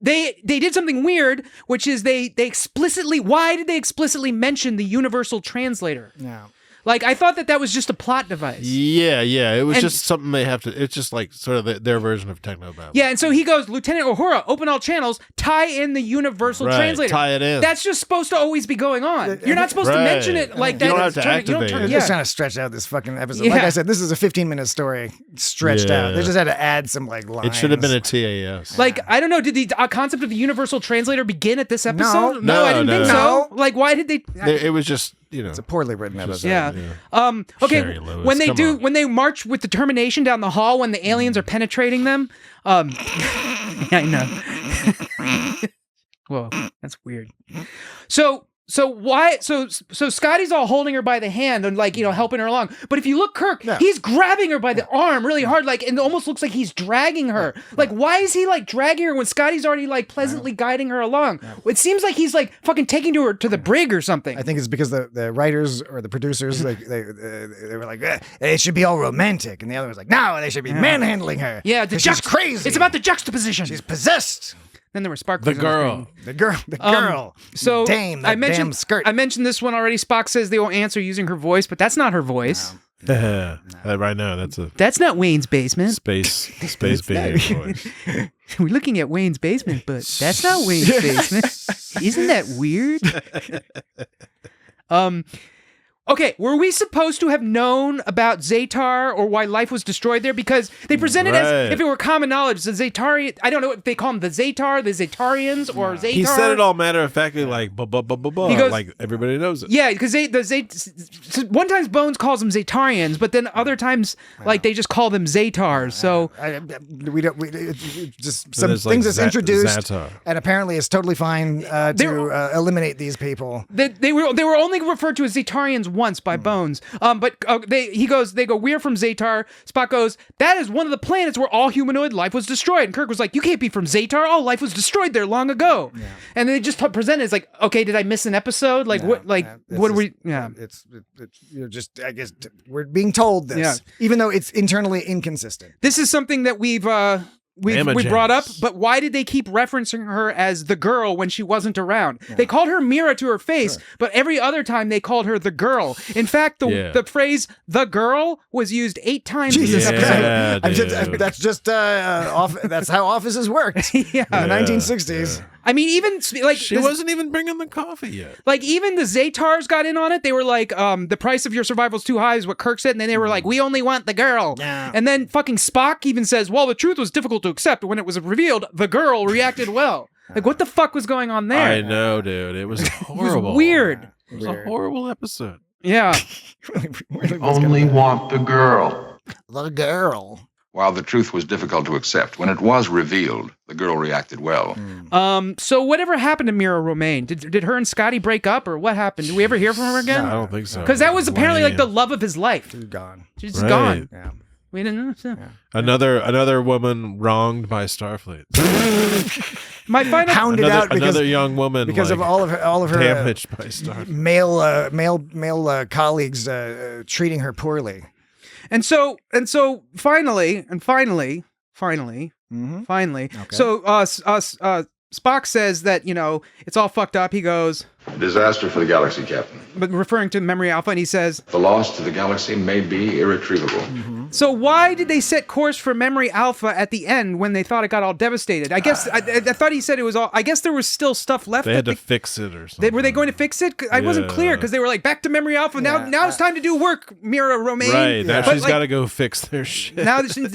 they did something weird, which is they explicitly. Why did they explicitly mention the universal translator? Yeah. Like, I thought that was just a plot device. Yeah. It was just something they have to... It's just like sort of their version of technobabble. Yeah, and so he goes, Lieutenant Uhura, open all channels, tie in the universal translator. Tie it in. That's just supposed to always be going on. You're not supposed to mention it like that. You don't have to activate it. They're just trying to stretch out this fucking episode. Like I said, this is a 15-minute story stretched out. They just had to add some like lines. It should have been a TAS. Like, I don't know, did the concept of the universal translator begin at this episode? No, I didn't think so. Like, why did they... It was just... it's a poorly written episode. Yeah. Okay. When they march with determination down the hall when the aliens are penetrating them. I know. Whoa, that's weird. So why? So Scotty's all holding her by the hand and like helping her along. But if you look, Kirk, he's grabbing her by the arm really hard, like, and it almost looks like he's dragging her. Like, why is he like dragging her when Scotty's already like pleasantly guiding her along? It seems like he's like fucking taking her to the brig or something. I think it's because the writers or the producers they were like, it should be all romantic, and the other was like, no, they should be manhandling her. Yeah, she's crazy. It's about the juxtaposition. She's possessed. Then there were sparklers. The girl. So Dame, damn skirt. I mentioned this one already. Spock says they will answer using her voice, but that's not her voice. No. Right now, that's not Wayne's basement. Space baby voice. We're looking at Wayne's basement, but that's not Wayne's basement. Isn't that weird? Okay, were we supposed to have known about Zetar or why life was destroyed there? Because they presented as if it were common knowledge. The Zetari, I don't know if they call them the Zetar, the Zetarians, or Zetar. He said it all matter-of-factly, like, like everybody knows it. Yeah, because one times Bones calls them Zetarians, but then other times, like, they just call them Zetars. So it's just some things that's introduced, Zetar. And apparently it's totally fine to eliminate these people. They were only referred to as Zetarians once by Bones. But they go, we're from Zetar. Spock goes, that is one of the planets where all humanoid life was destroyed. And Kirk was like, you can't be from Zetar. All life was destroyed there long ago. Yeah. And they just presented it's like, okay, did I miss an episode? Like what? Like what are we? Yeah, it's you're just, I guess we're being told this, even though it's internally inconsistent. This is something that we brought up, but why did they keep referencing her as the girl when she wasn't around? Yeah. They called her Mira to her face, but every other time they called her the girl. In fact, the phrase "the girl" was used 8 times in this episode. That's just that's how offices worked in the 1960s. I mean, even like she wasn't even bringing the coffee yet. Like even the Zetars got in on it. They were like, "The price of your survival's too high," is what Kirk said, and then they were like, "We only want the girl." Yeah. And then fucking Spock even says, "Well, the truth was difficult to accept, but when it was revealed, the girl reacted well." Like, what the fuck was going on there? I know, dude. It was horrible. It was weird. It was a horrible episode. Yeah. We only want the girl. The girl. While the truth was difficult to accept, when it was revealed, the girl reacted well. So whatever happened to Mira Romaine? Did her and Scotty break up, or what happened? Did we ever hear from her again? No, I don't think so. Because that was apparently like the love of his life. She's gone. She's gone. Yeah. We didn't know. So. Yeah. Another woman wronged by Starfleet. My final hounded out because another young woman because of all of her damaged by Starfleet. Male colleagues treating her poorly. And so finally, okay. So Spock says that, it's all fucked up. He goes, disaster for the galaxy, Captain. But referring to Memory Alpha, and he says, the loss to the galaxy may be irretrievable. So why did they set course for Memory Alpha at the end when they thought it got all devastated? I guess I thought he said it was all. I guess there was still stuff left. They had to fix it or something. Were they going to fix it? I wasn't clear because they were like, back to Memory Alpha. Now it's time to do work, Mira Romaine. Right. Now she's got to go fix their shit.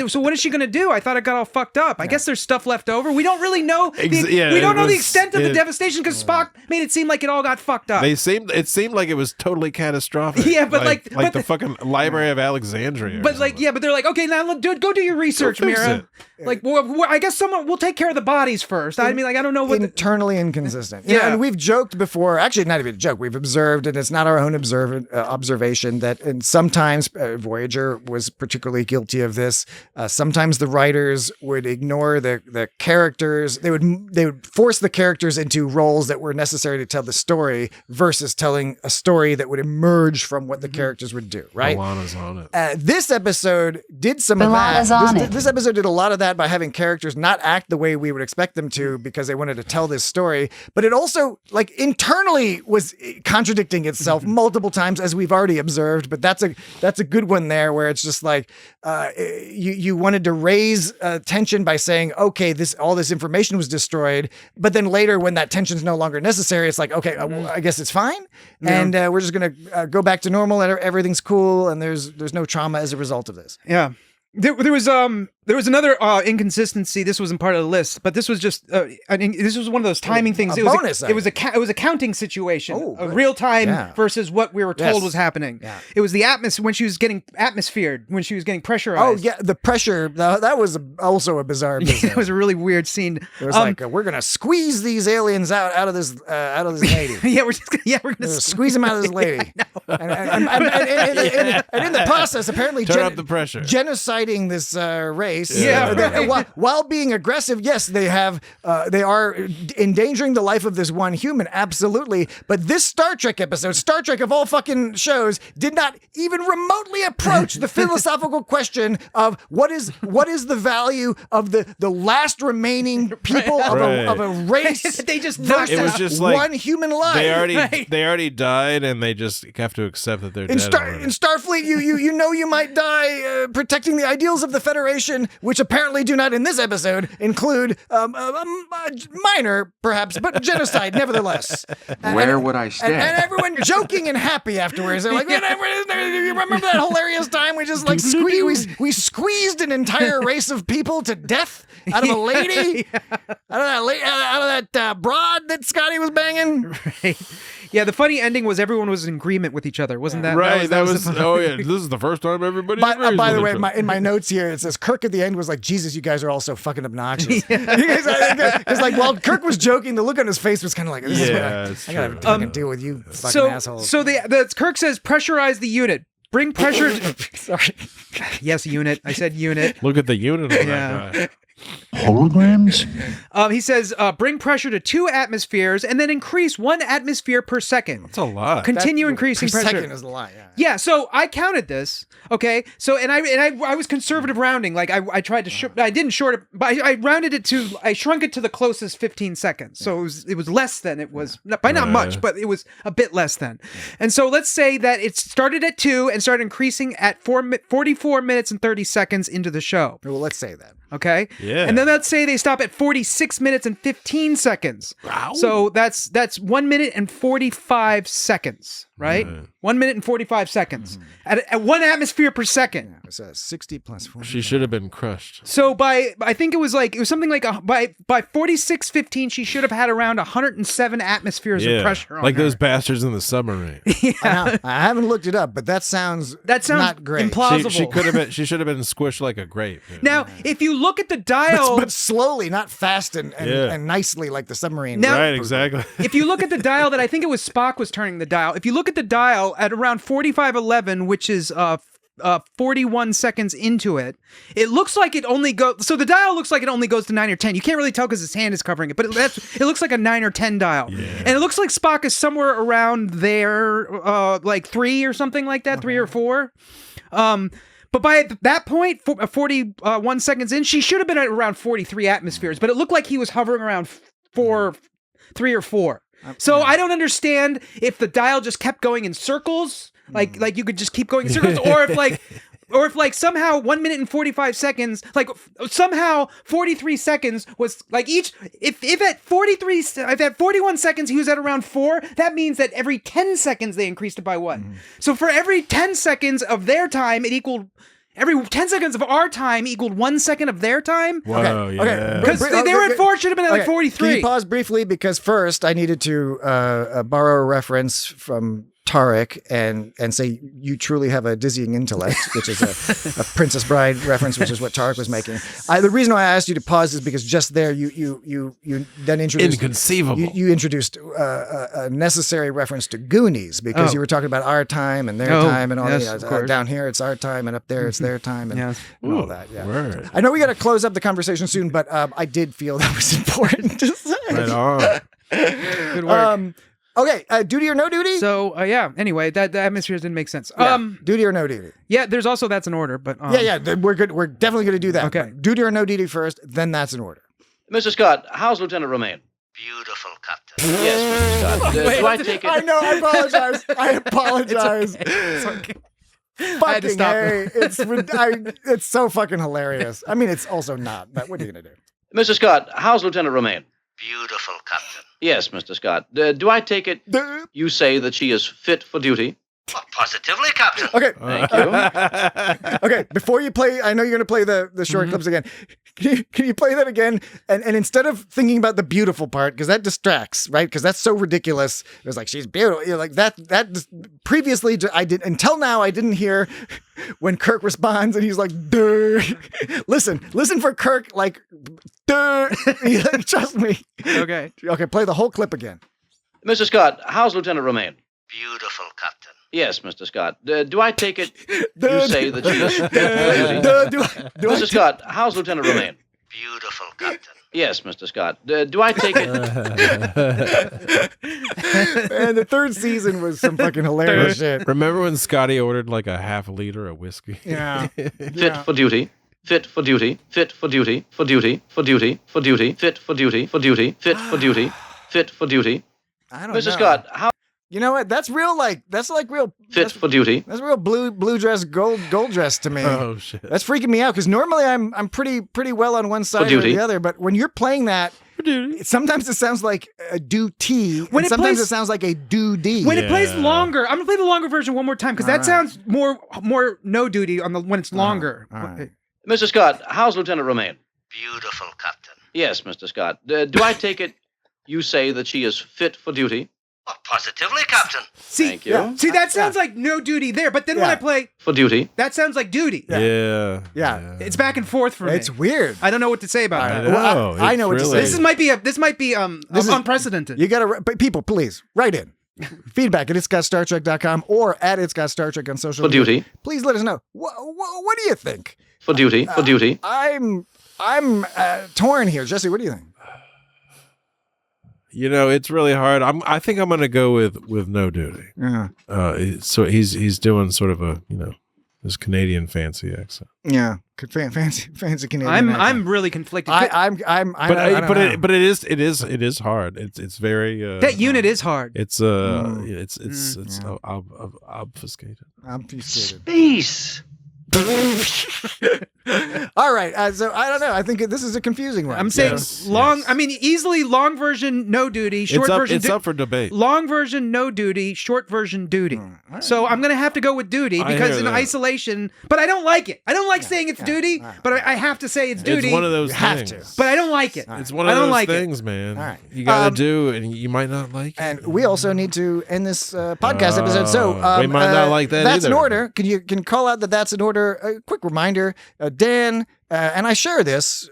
So what is she going to do? I thought it got all fucked up. I guess there's stuff left over. We don't really know. We don't know the extent of the devastation because Spock made it seem like it all got fucked up. It seemed like it was totally catastrophic. Yeah, but like the fucking Library of Alexandria. But they're like, okay, now go do your research, Mira. Like, I guess someone will take care of the bodies first. I mean, like, I don't know what internally inconsistent. Yeah, and we've joked before. Actually, not even a joke. We've observed, and it's not our own observation that, and sometimes Voyager was particularly guilty of this. Sometimes the writers would ignore the characters. They would force the characters into roles that were necessary to tell the story versus telling a story that would emerge from what the characters would do. Right? Alana's on it. This episode did some of that. This episode did a lot of that by having characters not act the way we would expect them to because they wanted to tell this story. But it also, like, internally was contradicting itself multiple times, as we've already observed. But that's a good one there, where it's just like you wanted to raise tension by saying, okay, all this information was destroyed, but then later when that tension's no longer necessary, it's like, okay, I guess it's fine, and we're just gonna go back to normal, and everything's cool, and there's no trauma as a result of this. Yeah. There was another inconsistency. This wasn't part of the list, but this was just this was one of those timing things. It was a counting situation, real time versus what we were told was happening. Yeah. It was the atmosphere when she was getting atmosphered, when she was getting pressurized. Oh yeah, the pressure. That was also a bizarre business. It was a really weird scene. It was like we're gonna squeeze these aliens out of this lady. we're gonna squeeze them out of this lady. And in the process, apparently turn up the pressure. Genociding this race. Yeah. While being aggressive, yes, they are endangering the life of this one human, absolutely. But this Star Trek episode, Star Trek of all fucking shows, did not even remotely approach the philosophical question of what is the value of the last remaining people of a race. They just it was just like one human life. They already died, and they just have to accept that they're dead. In Starfleet, you know you might die protecting the ideals of the Federation, again, which apparently do not in this episode include minor, perhaps, but genocide nevertheless. Where would I stand? And everyone joking and happy afterwards. They're like, you remember that hilarious time we just like we squeezed an entire race of people to death out of a lady, out of that broad that Scotty was banging. Right. Yeah, the funny ending was everyone was in agreement with each other, wasn't that? Right. That was oh yeah. This is the first time everybody. By the way, in my notes here it says Kirk at the end was like, Jesus, you guys are all so fucking obnoxious. It's like while Kirk was joking, the look on his face was kind of like, this is what I gotta fucking deal with you, fucking assholes. So the Kirk says, pressurize the unit. Bring pressure. Sorry. Yes, unit. I said unit. Look at the unit on that guy. Holograms? He says, bring pressure to 2 atmospheres and then increase 1 atmosphere per second. That's a lot. Continue increasing per pressure. second is a lot, yeah. Yeah, so I counted this. Okay, so and I was conservative rounding. Like I tried to I didn't short it, but I rounded it to I shrunk it to the closest 15 seconds. So it was less than it was not much, but it was a bit less than. And so let's say that it started at 2 and started increasing at 44 minutes and 30 seconds into the show. Well, let's say that. Okay. Yeah. And then let's say they stop at 46 minutes and 15 seconds. Wow. So that's 1 minute and 45 seconds, right? 1 minute and 45 seconds at 1 atmosphere per second. Yeah, it was 60 plus 40. She should have been crushed. So I think it was something like by 46:15 she should have had around 107 atmospheres of pressure on like her. those bastards in the submarine. I haven't looked it up, but that sounds not great. Implausible. She should have been squished like a grape. Now, if you look at the dial, but slowly, not fast and nicely like the submarine. Now, right, exactly. If you look at the dial that I think it was Spock was turning the dial. If you look at the dial at around 45:11, which is 41 seconds into it, it looks like it only goes. So the dial looks like it only goes to 9 or 10. You can't really tell because his hand is covering it, but it looks like a 9 or 10 dial, and it looks like Spock is somewhere around there, like 3 or something like that, 3 or 4. But by that point, 41 seconds in, she should have been at around 43 atmospheres, but it looked like he was hovering around 3 or 4. So I don't understand if the dial just kept going in circles, like you could just keep going in circles, or if somehow 1 minute and 45 seconds, like somehow 43 seconds was like each, if at 41 seconds he was at around 4, that means that every 10 seconds they increased it by 1. So for every 10 seconds of their time, every 10 seconds of our time equaled 1 second of their time. Whoa, okay. Because they were at 4, should have been at like 43. Can you pause briefly? Because first I needed to borrow a reference from Tarek and say you truly have a dizzying intellect, which is a Princess Bride reference, which is what Tarek was making. The reason why I asked you to pause is because just there you then introduced inconceivable. You introduced a necessary reference to Goonies because you were talking about our time and their time and all that. Down here it's our time and up there it's their time and all that. Yeah, word. I know we got to close up the conversation soon, but I did feel that was important to say. Right on. Good work. Okay, duty or no duty? So anyway, the atmospheres didn't make sense. Duty or no duty? Yeah, there's also that's an order, but we're good. We're definitely going to do that. Okay, duty or no duty first, then that's an order. Mr. Scott, how's Lieutenant Romaine? Beautiful, Captain. Yes, Mr. Scott. Do I take it? I know. I apologize. It's okay. Fucking hey, it's so fucking hilarious. I mean, it's also not. But what are you going to do? Mr. Scott, how's Lieutenant Romaine? Beautiful, Captain. Yes, Mr. Scott. Do I take it you say that she is fit for duty? Positively, Captain. Okay. Thank you. Okay, before you play, I know you're going to play the short clips again. Can you play that again? And instead of thinking about the beautiful part, because that distracts, right? Because that's so ridiculous. It was like, she's beautiful. You know, like that previously, until now, I didn't hear when Kirk responds and he's like, duh. Listen for Kirk, like, duh. Trust me. Okay, play the whole clip again. Mr. Scott, how's Lieutenant Romaine? Beautiful, Captain. Yes, Mr. Scott. Do I take it you say that she is fit for duty? Mr. Scott, how's Lieutenant Romaine? Beautiful, Captain. Yes, Mr. Scott. Do I take it? And the third season was some fucking hilarious shit. Remember when Scotty ordered like a half a liter of whiskey? Yeah. Fit for duty. Fit for duty. Fit for duty. For duty. For duty. For duty. Fit for duty. For duty. Fit for duty. Fit for duty. I don't know. Mr. Scott, how? You know what? That's real. That's like real fit for duty. That's real blue dress, gold dress to me. Oh shit! That's freaking me out because normally I'm pretty well on one side or the other, but when you're playing that, sometimes it sounds like a do-T, and sometimes it sounds like a do-D. When it plays longer, I'm gonna play the longer version one more time because that sounds more no duty on the when it's longer. Mr. Scott, how's Lieutenant Romaine? Beautiful, Captain. Yes, Mr. Scott. Do I take it you say that she is fit for duty? Oh, positively, Captain. See, thank you. See, that sounds like no duty there, but then when I play for duty, that sounds like duty. Yeah. It's back and forth for me. It's weird. I don't know what to say about that. I know what to say. This might be unprecedented. You gotta, but people, please write in. Feedback at itsgotstartrek.com or at itsgotstartrek on social media. For duty. Please let us know. What do you think? For duty. For duty. I'm torn here. Jesse, what do you think? You know, it's really hard. I think I'm gonna go with no duty. Yeah. So he's doing sort of a this Canadian fancy accent. Yeah. Fancy Canadian. accent. I'm really conflicted. But it is hard. It's very that unit is hard. It's obfuscated. Obfuscated. Space. All right, so I don't know. I think this is a confusing one. I'm saying long. I mean, easily long version no duty, short version. It's up for debate. Long version no duty, short version duty. Right. So I'm gonna have to go with duty because in isolation. But I don't like it. I don't like saying it's duty, but I have to say it's duty. It's one of those things. Have to. But I don't like it. It's one of those things, man. All right. You gotta do, and you might not like it. And we also need to end this podcast episode. So we might not like that. That's either. in order. Can call out that's in order. A quick reminder, Dan. And I share this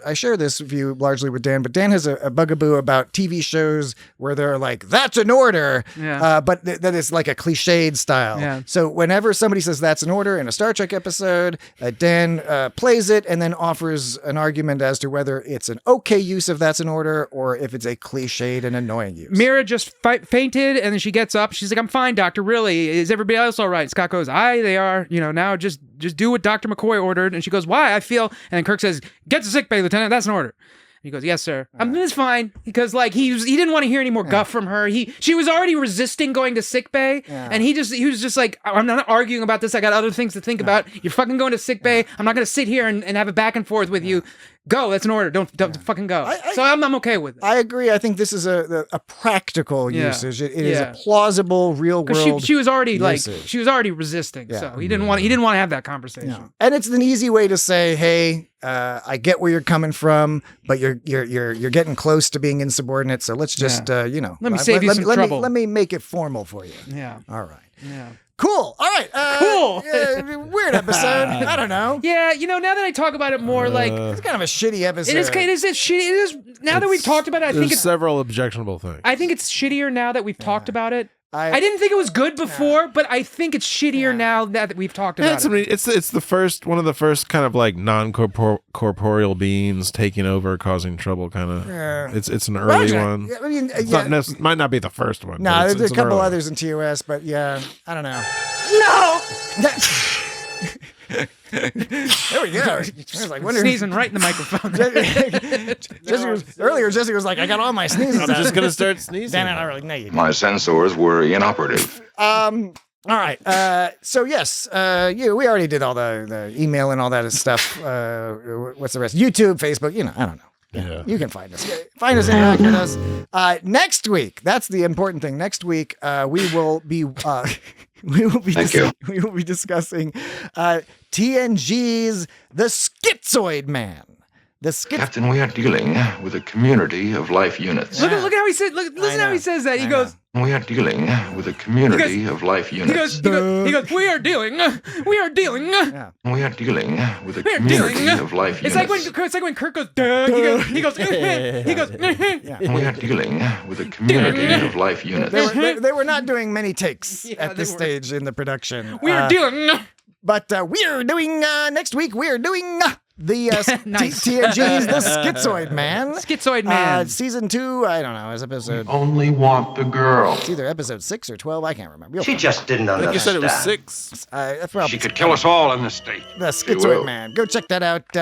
view largely with Dan, but Dan has a bugaboo about TV shows where they're like, that's in order, but that is like a cliched style. Yeah. So whenever somebody says that's in order in a Star Trek episode, Dan plays it and then offers an argument as to whether it's an okay use of that's in order or if it's a cliched and annoying use. Mira just fainted and then she gets up. She's like, I'm fine, doctor. Really? Is everybody else all right? Scott goes, aye, they are. Now just do what Dr. McCoy ordered. And she goes, why? I feel... And then Kirk says, get to sickbay, Lieutenant. That's an order. And he goes, yes, sir. It's fine. Because he didn't want to hear any more guff from her. She was already resisting going to sickbay. And he was just like, I'm not arguing about this. I got other things to think about. You're fucking going to sickbay. I'm not going to sit here and have a back and forth with you. Go. That's an order. Don't fucking go. So I'm okay with it. I agree. I think this is a practical usage. It is a plausible, real world. She was already usage. She was already resisting. Yeah. So he didn't want to have that conversation. Yeah. And it's an easy way to say, hey, I get where you're coming from, but you're getting close to being insubordinate. So let's just let me save you some trouble. Let me make it formal for you. Yeah. All right. Yeah. Cool. All right. Cool. Weird episode. I don't know. Yeah. Now that I talk about it more, it's kind of a shitty episode. It is shitty. It is. Now that we've talked about it, I think it's several objectionable things. I think it's shittier now that we've talked about it. I didn't think it was good before, but I think it's shittier now that we've talked about it. It's the first one of the first kind of like non-corporeal beings taking over, causing trouble. Kind of. It's an early one. I mean, might not be the first one. No, there's a couple others in TOS, but I don't know. No. There we go. I was like, sneezing right in the microphone. Jesse was like, I got all my sneezes. I'm just gonna start sneezing. Dan and I were like, no, you didn't. My sensors were inoperative. All right. So yes, we already did all the email and all that stuff. What's the rest? YouTube, Facebook. I don't know. Yeah. You can find us. Find us, interact with us. Next week, that's the important thing. Next week, we will be discussing TNG's The Schizoid Man. Captain, we are dealing with a community of life units. Look how he said. Listen how he says that. He goes. We are dealing with a community of life units. He goes. We are dealing. Yeah. We are dealing with a community of life units. It's like when Kirk goes. Duh. He goes. He goes. We are dealing with a community of life units. They were not doing many takes at this stage in the production. We are dealing. But we are doing next week. We are doing. The TNG's The Schizoid Man. Schizoid Man. Season 2, I don't know, is episode... Only want the girl. It's either episode 6 or 12, I can't remember. She just didn't understand. I think you said it was 6. She could kill us all in this state. The Schizoid Man. Go check that out. She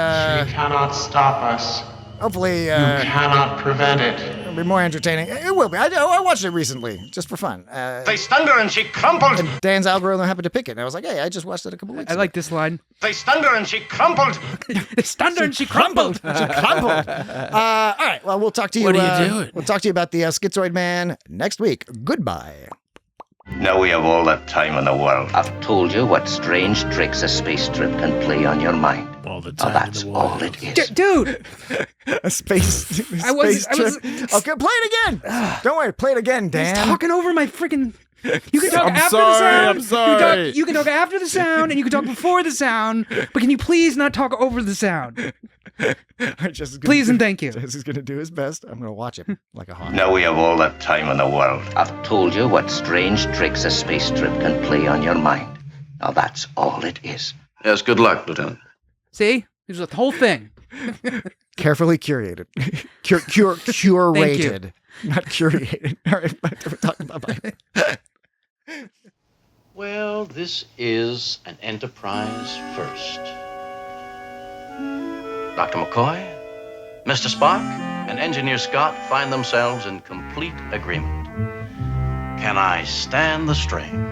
cannot stop us. Hopefully... you cannot prevent it. It'll be more entertaining. It will be. I watched it recently, just for fun. They stunned her and she crumpled. And Dan's algorithm happened to pick it. And I was like, hey, I just watched it a couple weeks ago. I like this line. They stunned her and she crumpled. They stunned her and she crumpled. She crumpled. All right. Well, we'll talk to you. What are you doing? We'll talk to you about the Schizoid Man next week. Goodbye. Now we have all the time in the world. I've told you what strange tricks a space trip can play on your mind. All the Now time. that's all it is. Dude. A space trip. Okay, play it again. Don't worry, play it again, Dan. He's talking over my freaking. You can talk I'm after sorry, the sound. I'm sorry. You can talk after the sound, and you can talk before the sound. But can you please not talk over the sound? Please and thank you. Jesse's going to do his best. I'm going to watch him like a hawk. Now we have all the time in the world. I've told you what strange tricks a space trip can play on your mind. Now that's all it is. Yes, good luck, Lieutenant. See? It was the whole thing. Carefully curated. Curated. Not curated. All right, we're talking about bye. Well, this is an Enterprise first. Dr. McCoy, Mr. Spock, and Engineer Scott find themselves in complete agreement. Can I stand the strain?